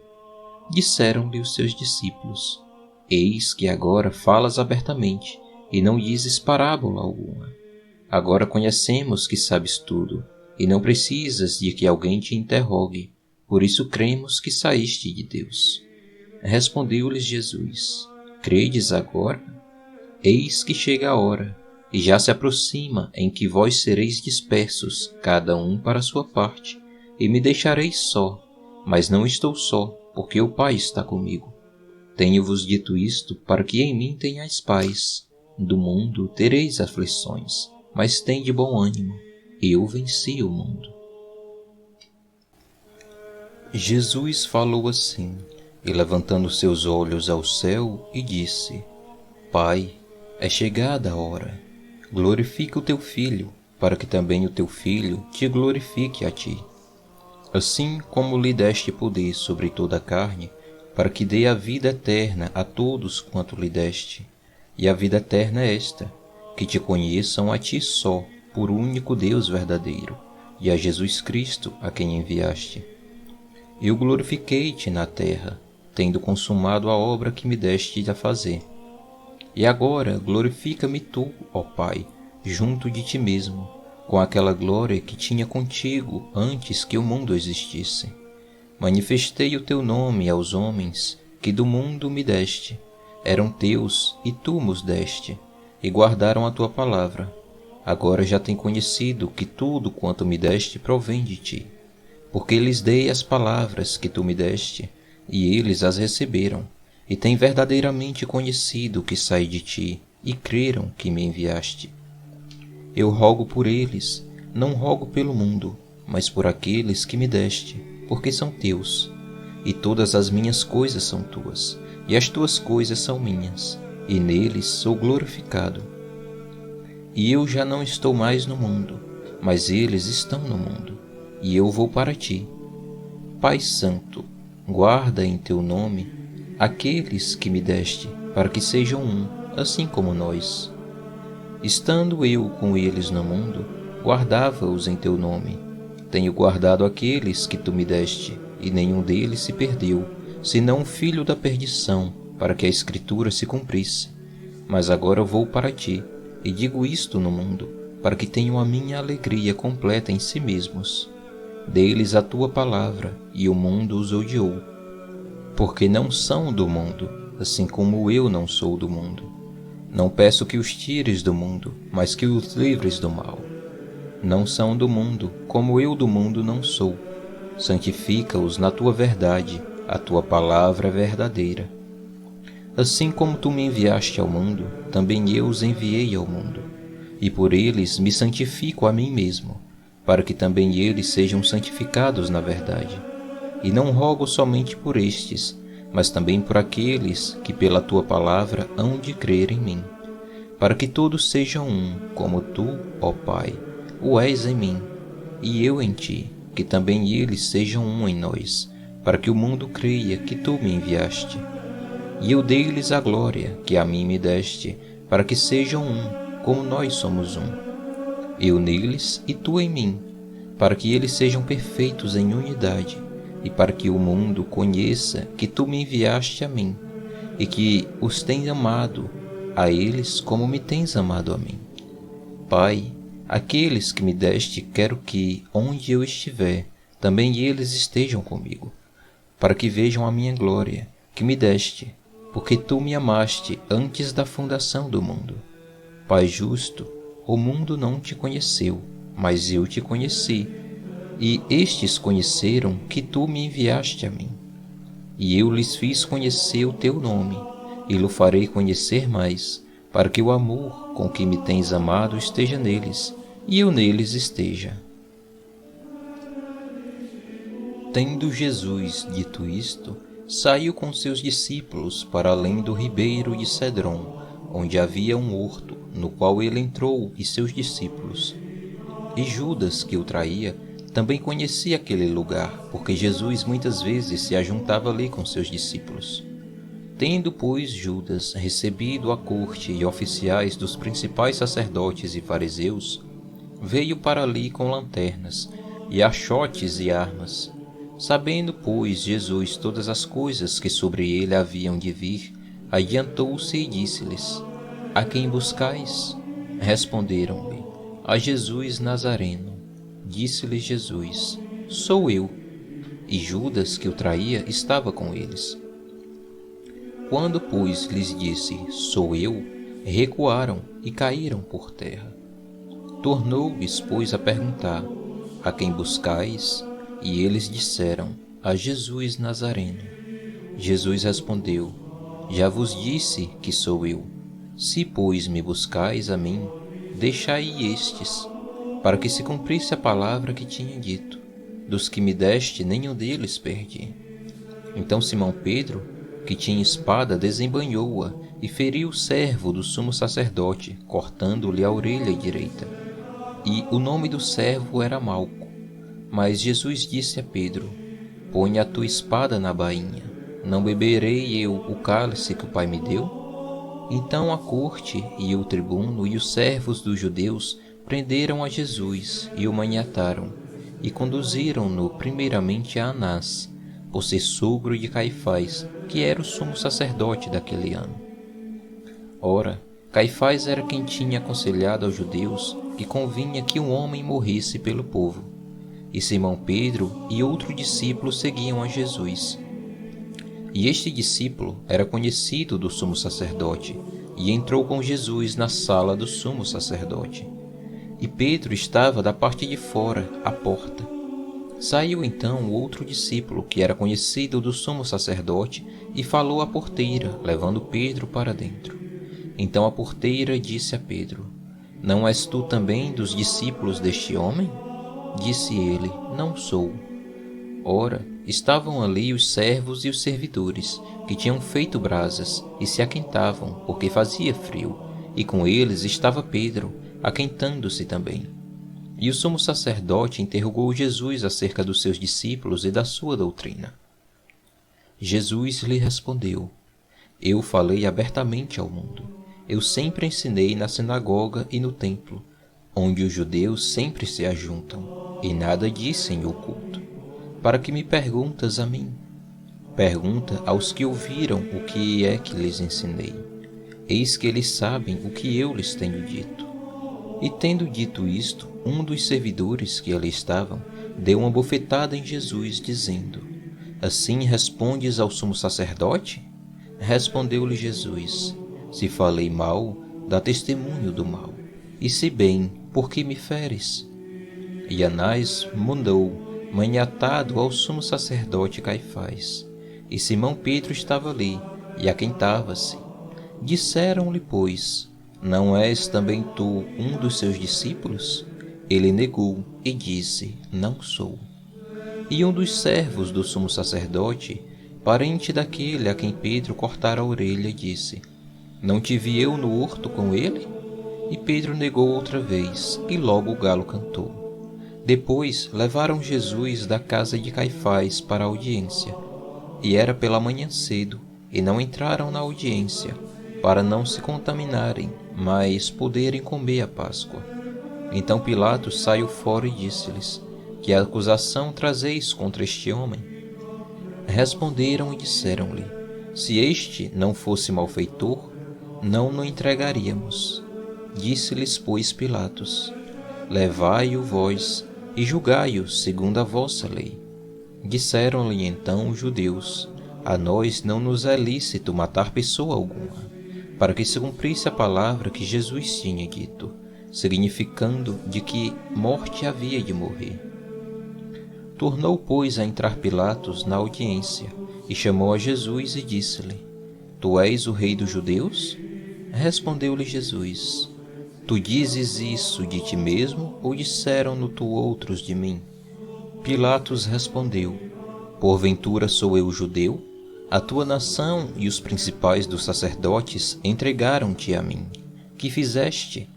Disseram-lhe os seus discípulos: Eis que agora falas abertamente, e não dizes parábola alguma. Agora conhecemos que sabes tudo, e não precisas de que alguém te interrogue, por isso cremos que saíste de Deus. Respondeu-lhes Jesus: Credes agora? Eis que chega a hora, e já se aproxima, em que vós sereis dispersos, cada um para a sua parte, e me deixareis só, mas não estou só, porque o Pai está comigo. Tenho-vos dito isto para que em mim tenhais paz. Do mundo tereis aflições, mas tende bom ânimo, eu venci o mundo. Jesus falou assim, e levantando seus olhos ao céu, e disse: Pai, é chegada a hora. Glorifica o teu Filho, para que também o teu Filho te glorifique a ti. Assim como lhe deste poder sobre toda a carne, para que dê a vida eterna a todos quanto lhe deste. E a vida eterna é esta, que te conheçam a ti só, por único Deus verdadeiro, e a Jesus Cristo, a quem enviaste. Eu glorifiquei-te na terra, tendo consumado a obra que me deste a fazer. E agora glorifica-me tu, ó Pai, junto de ti mesmo, com aquela glória que tinha contigo antes que o mundo existisse. Manifestei o teu nome aos homens que do mundo me deste. Eram teus e tu mos deste, e guardaram a tua palavra. Agora já têm conhecido que tudo quanto me deste provém de ti, porque lhes dei as palavras que tu me deste, e eles as receberam, e têm verdadeiramente conhecido que saí de ti, e creram que me enviaste. Eu rogo por eles, não rogo pelo mundo, mas por aqueles que me deste, porque são teus. E todas as minhas coisas são tuas, e as tuas coisas são minhas, e neles sou glorificado. E eu já não estou mais no mundo, mas eles estão no mundo, e eu vou para ti. Pai Santo, guarda em teu nome aqueles que me deste, para que sejam um, assim como nós. Estando eu com eles no mundo, guardava-os em teu nome. Tenho guardado aqueles que tu me deste, e nenhum deles se perdeu, senão o filho da perdição, para que a Escritura se cumprisse. Mas agora vou para ti, e digo isto no mundo, para que tenham a minha alegria completa em si mesmos. Dê-lhes a tua palavra, e o mundo os odiou, porque não são do mundo, assim como eu não sou do mundo. Não peço que os tires do mundo, mas que os livres do mal. Não são do mundo, como eu do mundo não sou. Santifica-os na tua verdade, A tua palavra é verdadeira. Assim como tu me enviaste ao mundo, também eu os enviei ao mundo, e por eles me santifico a mim mesmo, para que também eles sejam santificados na verdade. E não rogo somente por estes, mas também por aqueles que pela tua palavra hão de crer em mim, para que todos sejam um, como tu, ó Pai, o és em mim, e eu em ti, que também eles sejam um em nós, para que o mundo creia que tu me enviaste. E eu dei-lhes a glória que a mim me deste, para que sejam um, como nós somos um. Eu neles e tu em mim, para que eles sejam perfeitos em unidade, e para que o mundo conheça que tu me enviaste a mim, e que os tens amado a eles como me tens amado a mim. Pai, aqueles que me deste quero que, onde eu estiver, também eles estejam comigo, para que vejam a minha glória, que me deste, porque tu me amaste antes da fundação do mundo. Pai justo, o mundo não te conheceu, mas eu te conheci, e estes conheceram que tu me enviaste a mim. E eu lhes fiz conhecer o teu nome, e lo farei conhecer mais, para que o amor com que me tens amado esteja neles, e eu neles esteja. Tendo Jesus dito isto, saiu com seus discípulos para além do ribeiro de Cedron, onde havia um horto, no qual ele entrou e seus discípulos. E Judas, que o traía, também conhecia aquele lugar, porque Jesus muitas vezes se ajuntava ali com seus discípulos. Tendo, pois, Judas recebido a corte e oficiais dos principais sacerdotes e fariseus, veio para ali com lanternas, e achotes e armas. Sabendo, pois, Jesus todas as coisas que sobre ele haviam de vir, adiantou-se e disse-lhes: A quem buscais? Responderam-lhe: A Jesus Nazareno. Disse-lhes Jesus: Sou eu. E Judas, que o traía, estava com eles. Quando, pois, lhes disse: Sou eu, recuaram e caíram por terra. Tornou-lhes, pois, a perguntar: A quem buscais? E eles disseram: A Jesus Nazareno. Jesus respondeu: Já vos disse que sou eu. Se, pois, me buscais a mim, deixai estes, para que se cumprisse a palavra que tinha dito: Dos que me deste, nenhum deles perdi. Então Simão Pedro, que tinha espada, desembainhou-a e feriu o servo do sumo sacerdote, cortando-lhe a orelha direita. E o nome do servo era Malco. Mas Jesus disse a Pedro: Põe a tua espada na bainha. Não beberei eu o cálice que o Pai me deu? Então a corte e o tribuno e os servos dos judeus prenderam a Jesus e o maniataram, e conduziram-no primeiramente a Anás, por ser sogro de Caifás, que era o sumo sacerdote daquele ano. Ora, Caifás era quem tinha aconselhado aos judeus que convinha que um homem morresse pelo povo. E Simão Pedro e outro discípulo seguiam a Jesus. E este discípulo era conhecido do sumo sacerdote, e entrou com Jesus na sala do sumo sacerdote. E Pedro estava da parte de fora, à porta. Saiu então o outro discípulo, que era conhecido do sumo sacerdote, e falou à porteira, levando Pedro para dentro. Então a porteira disse a Pedro: Não és tu também dos discípulos deste homem? Disse ele: Não sou. Ora, estavam ali os servos e os servidores, que tinham feito brasas, e se aquentavam, porque fazia frio, e com eles estava Pedro, aquentando-se também. E o sumo sacerdote interrogou Jesus acerca dos seus discípulos e da sua doutrina. Jesus lhe respondeu: Eu falei abertamente ao mundo. Eu sempre ensinei na sinagoga e no templo, onde os judeus sempre se ajuntam, e nada disse em oculto. Para que me perguntas a mim? Pergunta aos que ouviram o que é que lhes ensinei. Eis que eles sabem o que eu lhes tenho dito. E tendo dito isto, um dos servidores que ali estavam deu uma bofetada em Jesus, dizendo: Assim respondes ao sumo sacerdote? Respondeu-lhe Jesus: Se falei mal, dá testemunho do mal. E se bem, por que me feres? E Anás mandou, maniatado ao sumo sacerdote Caifás. e Simão Pedro estava ali, e aquentava-se. Disseram-lhe, pois: Não és também tu um dos seus discípulos? Ele negou e disse: Não sou. E um dos servos do sumo sacerdote, parente daquele a quem Pedro cortara a orelha, disse: Não te vi eu no horto com ele? E Pedro negou outra vez, e logo o galo cantou. Depois levaram Jesus da casa de Caifás para a audiência. E era pela manhã cedo, e não entraram na audiência, para não se contaminarem, mas poderem comer a Páscoa. Então Pilatos saiu fora e disse-lhes: Que acusação trazeis contra este homem? Responderam e disseram-lhe: Se este não fosse malfeitor, não o entregaríamos. Disse-lhes, pois, Pilatos: Levai-o vós e julgai-o segundo a vossa lei. Disseram-lhe então os judeus: A nós não nos é lícito matar pessoa alguma, para que se cumprisse a palavra que Jesus tinha dito, significando de que morte havia de morrer. Tornou, pois, a entrar Pilatos na audiência, e chamou a Jesus e disse-lhe: Tu és o rei dos judeus? Respondeu-lhe Jesus: Tu dizes isso de ti mesmo, ou disseram-no tu outros de mim? Pilatos respondeu: Porventura sou eu judeu? A tua nação e os principais dos sacerdotes entregaram-te a mim. Que fizeste?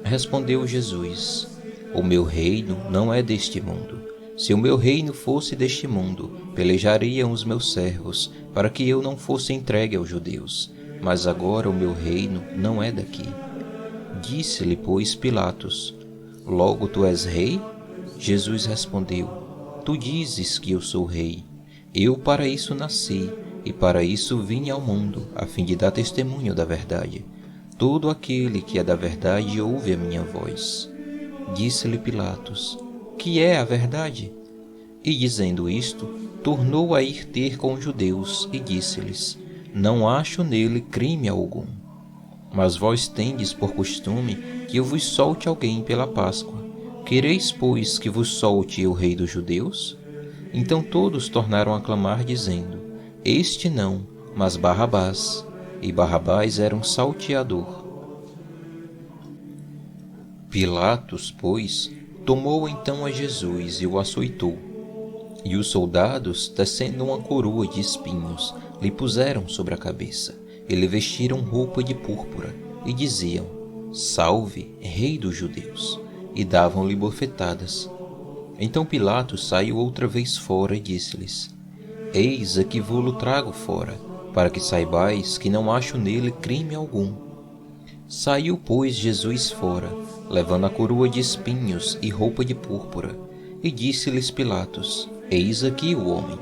Respondeu Jesus: O meu reino não é deste mundo. Se o meu reino fosse deste mundo, pelejariam os meus servos, para que eu não fosse entregue aos judeus. Mas agora o meu reino não é daqui. Disse-lhe, pois, Pilatos: Logo tu és rei? Jesus respondeu: Tu dizes que eu sou rei. Eu para isso nasci, e para isso vim ao mundo, a fim de dar testemunho da verdade. Todo aquele que é da verdade ouve a minha voz. Disse-lhe Pilatos: Que é a verdade? E dizendo isto, tornou a ir ter com os judeus, e disse-lhes: Não acho nele crime algum. Mas vós tendes por costume que eu vos solte alguém pela Páscoa. Quereis, pois, que vos solte o rei dos judeus? Então todos tornaram a clamar, dizendo: Este não, mas Barrabás. E Barrabás era um salteador. Pilatos, pois, tomou então a Jesus e o açoitou. E os soldados, tecendo uma coroa de espinhos, lhe puseram sobre a cabeça, e lhe vestiram roupa de púrpura, e diziam: Salve, rei dos judeus! E davam-lhe bofetadas. Então Pilatos saiu outra vez fora e disse-lhes: Eis aqui vô-lo trago fora, para que saibais que não acho nele crime algum. Saiu, pois, Jesus fora, levando a coroa de espinhos e roupa de púrpura, e disse-lhes Pilatos: Eis aqui o homem.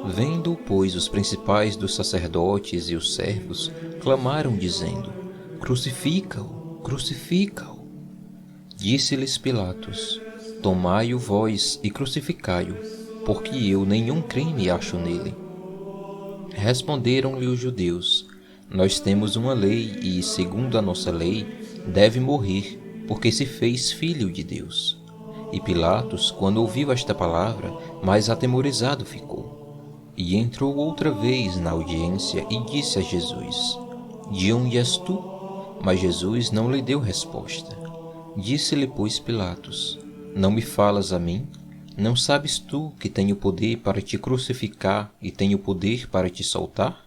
Vendo-o, pois, os principais dos sacerdotes e os servos clamaram, dizendo: Crucifica-o, crucifica-o. Disse-lhes Pilatos: Tomai-o vós e crucificai-o, porque eu nenhum crime acho nele. Responderam-lhe os judeus: Nós temos uma lei e, segundo a nossa lei, deve morrer, porque se fez filho de Deus. E Pilatos, quando ouviu esta palavra, mais atemorizado ficou. E entrou outra vez na audiência e disse a Jesus: De onde és tu? Mas Jesus não lhe deu resposta. Disse-lhe, pois, Pilatos: Não me falas a mim? Não sabes tu que tenho poder para te crucificar e tenho poder para te soltar?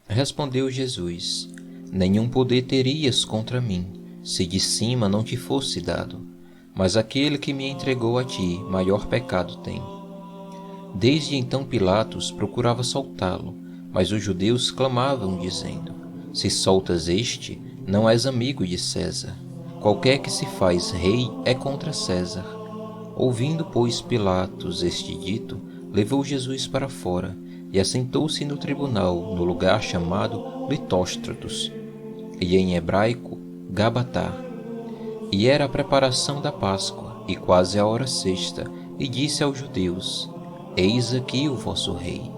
Respondeu Jesus: Nenhum poder terias contra mim, se de cima não te fosse dado. Mas aquele que me entregou a ti, maior pecado tem. Desde então Pilatos procurava soltá-lo, mas os judeus clamavam, dizendo: Se soltas este, não és amigo de César. Qualquer que se faz rei é contra César. Ouvindo, pois, Pilatos este dito, levou Jesus para fora e assentou-se no tribunal, no lugar chamado Litóstratos, e em hebraico, Gabatá. E era a preparação da Páscoa, e quase a hora sexta, e disse aos judeus: Eis aqui o vosso rei.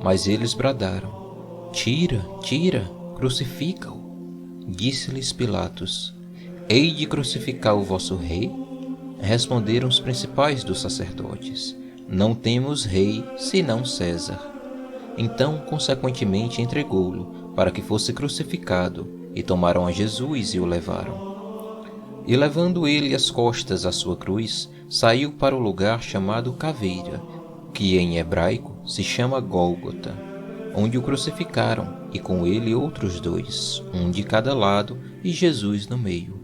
Mas eles bradaram: Tira, tira, crucifica-o. Disse-lhes Pilatos: Hei de crucificar o vosso rei? Responderam os principais dos sacerdotes: Não temos rei, senão César. Então, consequentemente, entregou-lo para que fosse crucificado, e tomaram a Jesus e o levaram. E levando ele às costas a sua cruz, saiu para o lugar chamado Caveira, que em hebraico se chama Gólgota, onde o crucificaram, e com ele outros dois, um de cada lado e Jesus no meio.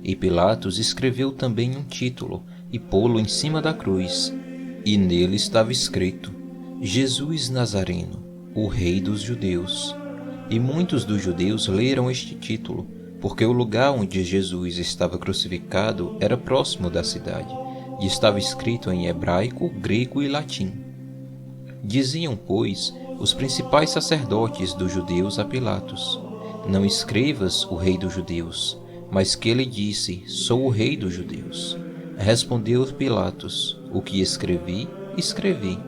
E Pilatos escreveu também um título e pô-lo em cima da cruz, e nele estava escrito: Jesus Nazareno, o Rei dos Judeus. E muitos dos judeus leram este título, porque o lugar onde Jesus estava crucificado era próximo da cidade, e estava escrito em hebraico, grego e latim. Diziam, pois, os principais sacerdotes dos judeus a Pilatos: Não escrevas o Rei dos Judeus, mas que ele disse: Sou o Rei dos Judeus. Respondeu Pilatos: O que escrevi, escrevi.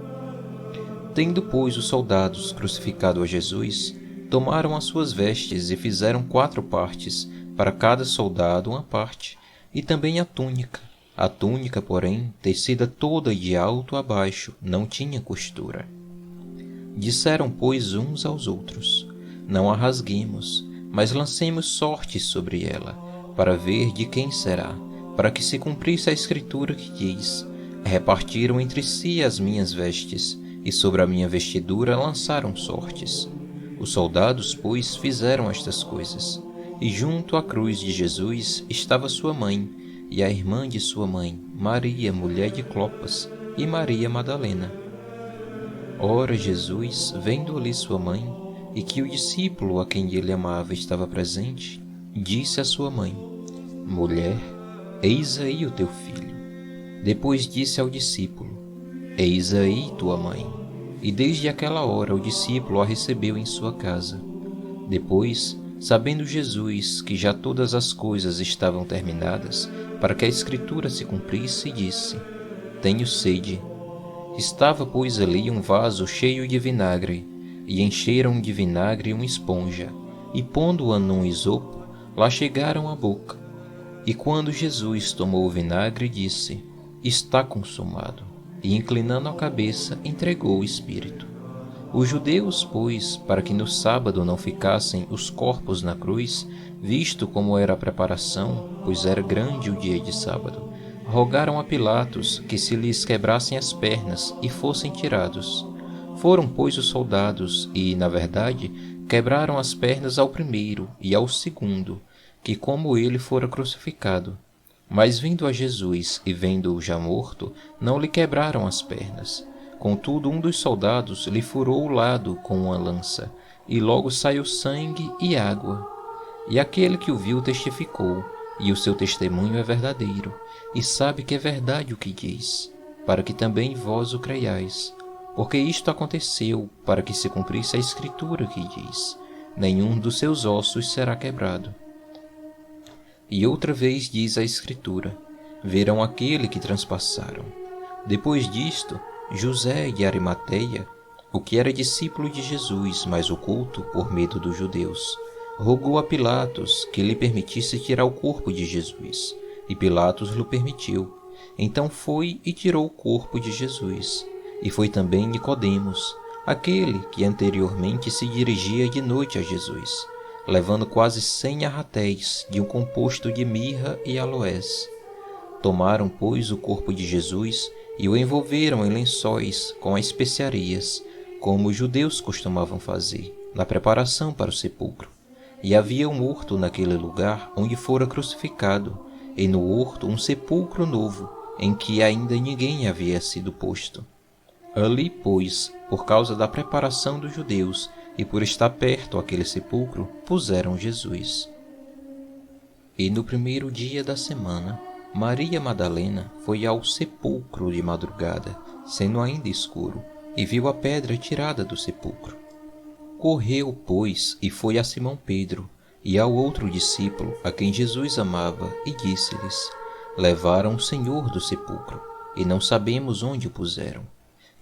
Tendo, pois, os soldados crucificado a Jesus, tomaram as suas vestes e fizeram 4 partes, para cada soldado uma parte, e também a túnica. A túnica, porém, tecida toda de alto a baixo, não tinha costura. Disseram, pois, uns aos outros: Não a rasguemos, mas lancemos sortes sobre ela, para ver de quem será, para que se cumprisse a escritura que diz: Repartiram entre si as minhas vestes, e sobre a minha vestidura lançaram sortes. Os soldados, pois, fizeram estas coisas. E junto à cruz de Jesus estava sua mãe, e a irmã de sua mãe, Maria, mulher de Clopas, e Maria Madalena. Ora, Jesus, vendo ali sua mãe, e que o discípulo a quem ele amava estava presente, disse à sua mãe: Mulher, eis aí o teu filho. Depois disse ao discípulo: Eis aí tua mãe. E desde aquela hora o discípulo a recebeu em sua casa. Depois, sabendo Jesus que já todas as coisas estavam terminadas, para que a Escritura se cumprisse, disse: Tenho sede. Estava, pois, ali um vaso cheio de vinagre, e encheram de vinagre uma esponja, e pondo-a num isopo, lá chegaram à boca. E quando Jesus tomou o vinagre, disse: Está consumado. E inclinando a cabeça, entregou o espírito. Os judeus, pois, para que no sábado não ficassem os corpos na cruz, visto como era a preparação, pois era grande o dia de sábado, rogaram a Pilatos que se lhes quebrassem as pernas e fossem tirados. Foram, pois, os soldados e, na verdade, quebraram as pernas ao primeiro e ao segundo, que como ele fora crucificado. Mas vindo a Jesus e vendo-o já morto, não lhe quebraram as pernas. Contudo, um dos soldados lhe furou o lado com uma lança, e logo saiu sangue e água. E aquele que o viu testificou, e o seu testemunho é verdadeiro, e sabe que é verdade o que diz, para que também vós o creiais. Porque isto aconteceu para que se cumprisse a Escritura que diz: Nenhum dos seus ossos será quebrado. E outra vez diz a Escritura: Verão aquele que transpassaram. Depois disto, José de Arimateia, o que era discípulo de Jesus, mas oculto por medo dos judeus, rogou a Pilatos que lhe permitisse tirar o corpo de Jesus. E Pilatos lhe permitiu. Então foi e tirou o corpo de Jesus. E foi também Nicodemos, aquele que anteriormente se dirigia de noite a Jesus, levando quase 100 arratéis de um composto de mirra e aloés. Tomaram, pois, o corpo de Jesus e o envolveram em lençóis com as especiarias, como os judeus costumavam fazer, na preparação para o sepulcro. E havia um horto naquele lugar onde fora crucificado, e no horto um sepulcro novo, em que ainda ninguém havia sido posto. Ali, pois, por causa da preparação dos judeus, e por estar perto aquele sepulcro, puseram Jesus. E no primeiro dia da semana, Maria Madalena foi ao sepulcro de madrugada, sendo ainda escuro, e viu a pedra tirada do sepulcro. Correu, pois, e foi a Simão Pedro, e ao outro discípulo, a quem Jesus amava, e disse-lhes: Levaram o Senhor do sepulcro, e não sabemos onde o puseram.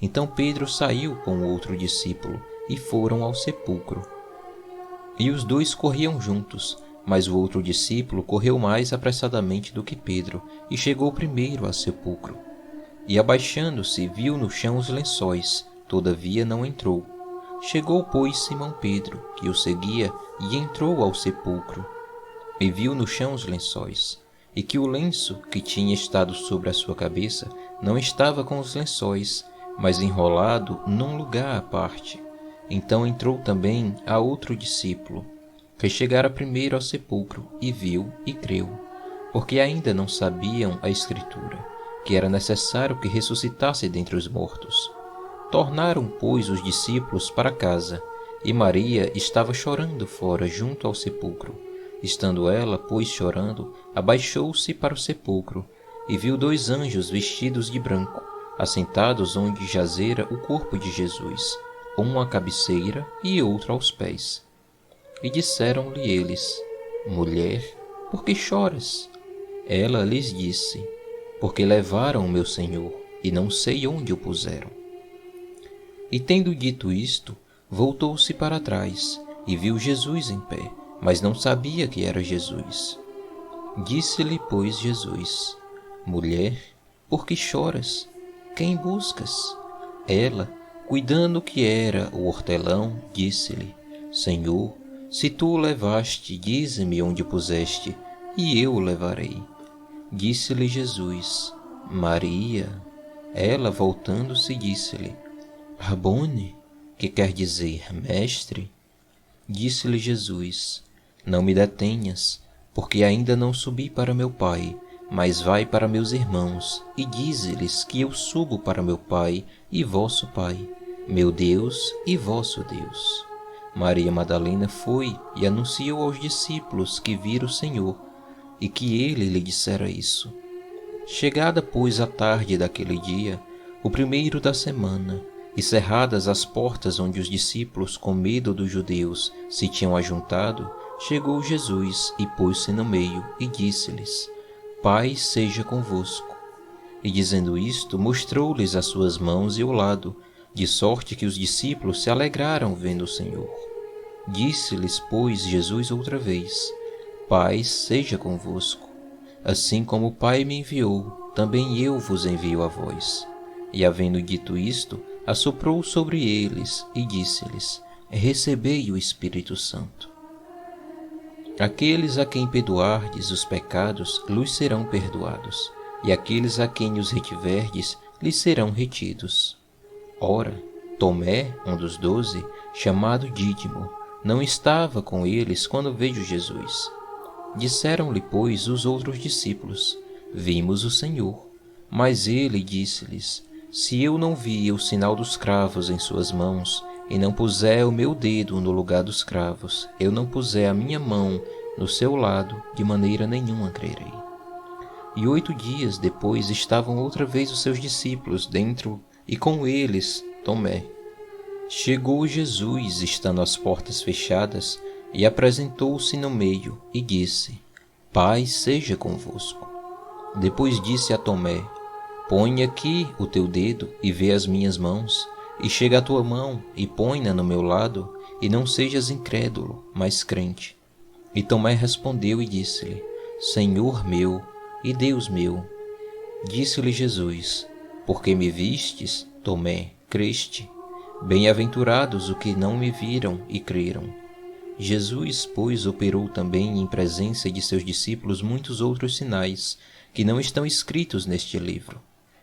Então Pedro saiu com o outro discípulo, e foram ao sepulcro. E os dois corriam juntos, mas o outro discípulo correu mais apressadamente do que Pedro, e chegou primeiro ao sepulcro. E abaixando-se, viu no chão os lençóis, todavia não entrou. Chegou, pois, Simão Pedro, que o seguia, e entrou ao sepulcro. E viu no chão os lençóis, e que o lenço que tinha estado sobre a sua cabeça não estava com os lençóis, mas enrolado num lugar à parte. Então entrou também a outro discípulo, que chegara primeiro ao sepulcro, e viu e creu, porque ainda não sabiam a Escritura, que era necessário que ressuscitasse dentre os mortos. Tornaram, pois, os discípulos para casa, e Maria estava chorando fora junto ao sepulcro. Estando ela, pois, chorando, abaixou-se para o sepulcro, e viu 2 anjos vestidos de branco, assentados onde jazera o corpo de Jesus, um à cabeceira e outro aos pés. E disseram-lhe eles: Mulher, por que choras? Ela lhes disse: Porque levaram o meu Senhor, e não sei onde o puseram. E tendo dito isto, voltou-se para trás, e viu Jesus em pé, mas não sabia que era Jesus. Disse-lhe, pois, Jesus: Mulher, por que choras? Quem buscas? Ela, cuidando que era o hortelão, disse-lhe: Senhor, se tu o levaste, dize-me onde o puseste, e eu o levarei. Disse-lhe Jesus: Maria. Ela, voltando-se, disse-lhe: Rabone, que quer dizer mestre? Disse-lhe Jesus: Não me detenhas, porque ainda não subi para meu Pai, mas vai para meus irmãos, e dize-lhes que eu subo para meu Pai e vosso Pai, meu Deus e vosso Deus. Maria Madalena foi e anunciou aos discípulos que vira o Senhor, e que ele lhe dissera isso. Chegada, pois, a tarde daquele dia, o primeiro da semana, e cerradas as portas onde os discípulos, com medo dos judeus, se tinham ajuntado, chegou Jesus e pôs-se no meio, e disse-lhes: Paz seja convosco. E dizendo isto, mostrou-lhes as suas mãos e o lado, de sorte que os discípulos se alegraram vendo o Senhor. Disse-lhes, pois, Jesus outra vez: Paz seja convosco. Assim como o Pai me enviou, também eu vos envio a vós. E havendo dito isto, assoprou sobre eles e disse-lhes: Recebei o Espírito Santo. Aqueles a quem perdoardes os pecados, lhes serão perdoados, e aqueles a quem os retiverdes, lhes serão retidos. Ora, Tomé, um dos 12, chamado Dídimo, não estava com eles quando veio Jesus. Disseram-lhe, pois, os outros discípulos: Vimos o Senhor. Mas ele disse-lhes: Se eu não vi o sinal dos cravos em suas mãos, e não puser o meu dedo no lugar dos cravos, eu não puser a minha mão no seu lado, de maneira nenhuma crerei. E 8 dias depois estavam outra vez os seus discípulos dentro, e com eles Tomé. Chegou Jesus, estando as portas fechadas, e apresentou-se no meio, e disse: Paz seja convosco. Depois disse a Tomé: Põe aqui o teu dedo e vê as minhas mãos, e chega a tua mão e põe-na no meu lado, e não sejas incrédulo, mas crente. E Tomé respondeu e disse-lhe: Senhor meu e Deus meu. Disse-lhe Jesus: Porque me vistes, Tomé, creste. Bem-aventurados os que não me viram e creram. Jesus, pois, operou também em presença de seus discípulos muitos outros sinais, que não estão escritos neste livro.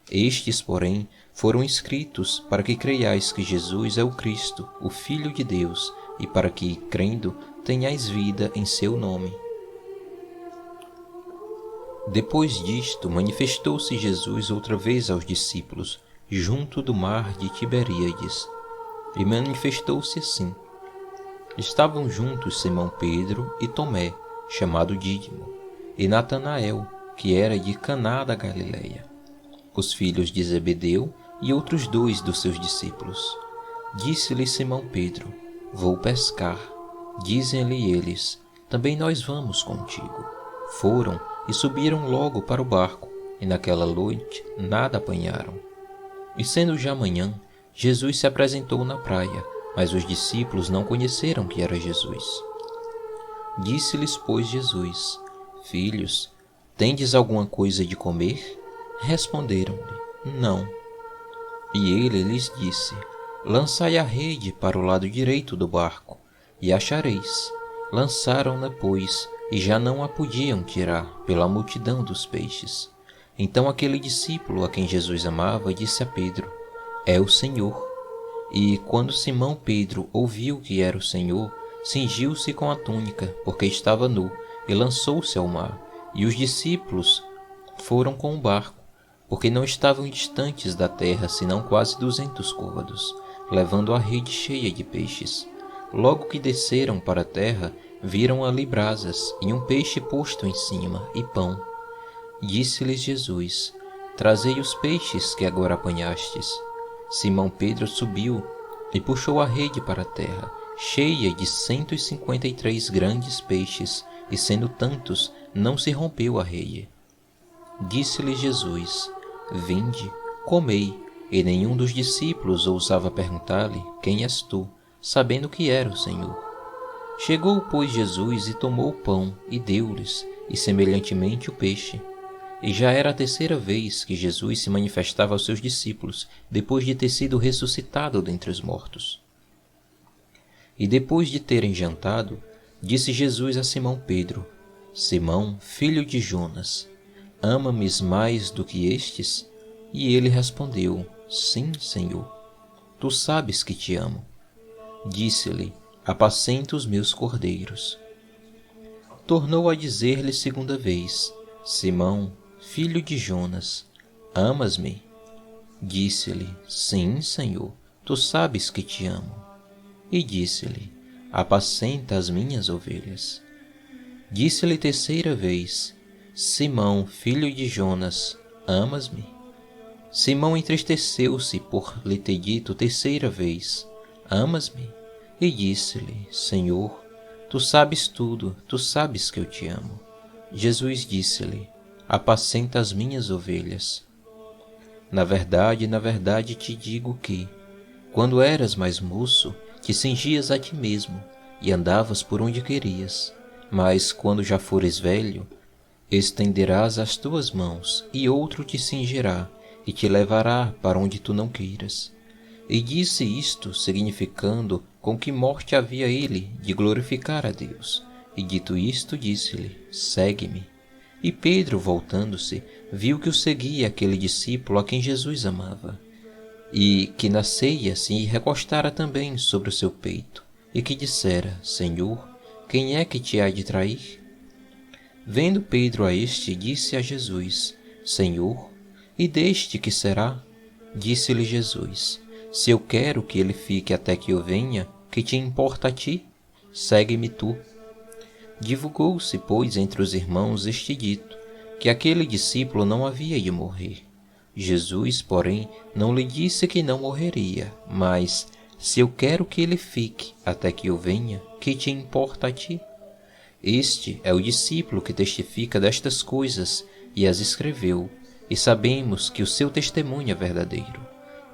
Estes, porém, foram escritos para que creiais que Jesus é o Cristo, o Filho de Deus, e para que, crendo, tenhais vida em seu nome. Depois disto, manifestou-se Jesus outra vez aos discípulos, junto do mar de Tiberíades, e manifestou-se assim. Estavam juntos Simão Pedro e Tomé, chamado Dídimo, e Natanael, que era de Caná da Galileia, os filhos de Zebedeu, e outros 2 dos seus discípulos. Disse-lhe Simão Pedro: Vou pescar. Dizem-lhe eles: Também nós vamos contigo. Foram e subiram logo para o barco, e naquela noite nada apanharam. E sendo já manhã, Jesus se apresentou na praia, mas os discípulos não conheceram que era Jesus. Disse-lhes, pois, Jesus: Filhos, tendes alguma coisa de comer? Responderam-lhe: Não. E ele lhes disse: Lançai a rede para o lado direito do barco, e achareis. Lançaram-na, pois, e já não a podiam tirar, pela multidão dos peixes. Então aquele discípulo a quem Jesus amava disse a Pedro: É o Senhor. E, quando Simão Pedro ouviu que era o Senhor, cingiu-se com a túnica, porque estava nu, e lançou-se ao mar. E os discípulos foram com o barco, porque não estavam distantes da terra, senão quase 200 côvados, levando a rede cheia de peixes. Logo que desceram para a terra, viram ali brasas, e um peixe posto em cima, e pão. Disse-lhes Jesus: Trazei os peixes que agora apanhastes. Simão Pedro subiu e puxou a rede para a terra, cheia de 153 grandes peixes, e sendo tantos, não se rompeu a rede. Disse-lhe Jesus: Vinde, comei. E nenhum dos discípulos ousava perguntar-lhe: Quem és tu? Sabendo que era o Senhor. Chegou, pois, Jesus e tomou o pão e deu-lhes, e semelhantemente o peixe. E já era a terceira vez que Jesus se manifestava aos seus discípulos, depois de ter sido ressuscitado dentre os mortos. E depois de terem jantado, disse Jesus a Simão Pedro: Simão, filho de Jonas, ama-me mais do que estes? E ele respondeu: Sim, Senhor, tu sabes que te amo. Disse-lhe: Apacenta os meus cordeiros. Tornou a dizer-lhe segunda vez: Simão, filho de Jonas, amas-me? Disse-lhe: Sim, Senhor, tu sabes que te amo. E disse-lhe: Apacenta as minhas ovelhas. Disse-lhe terceira vez: Simão, filho de Jonas, amas-me? Simão entristeceu-se por lhe ter dito terceira vez: Amas-me? E disse-lhe: Senhor, tu sabes tudo, tu sabes que eu te amo. Jesus disse-lhe: Apacenta as minhas ovelhas. Na verdade te digo que, quando eras mais moço, te cingias a ti mesmo e andavas por onde querias. Mas quando já fores velho, estenderás as tuas mãos, e outro te cingirá e te levará para onde tu não queiras. E disse isto, significando com que morte havia ele de glorificar a Deus. E dito isto, disse-lhe: Segue-me. E Pedro, voltando-se, viu que o seguia aquele discípulo a quem Jesus amava, e que na ceia se recostara também sobre o seu peito, e que dissera: Senhor, quem é que te há de trair? Vendo Pedro a este, disse a Jesus: Senhor, e deste que será? Disse-lhe Jesus: Se eu quero que ele fique até que eu venha, que te importa a ti? Segue-me tu. Divulgou-se, pois, entre os irmãos este dito, que aquele discípulo não havia de morrer. Jesus, porém, não lhe disse que não morreria, mas: Se eu quero que ele fique até que eu venha, que te importa a ti? Este é o discípulo que testifica destas coisas e as escreveu, e sabemos que o seu testemunho é verdadeiro.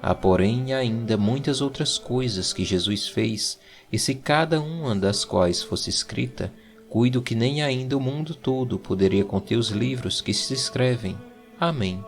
Há, porém, ainda muitas outras coisas que Jesus fez, e se cada uma das quais fosse escrita, cuido que nem ainda o mundo todo poderia conter os livros que se escrevem. Amém.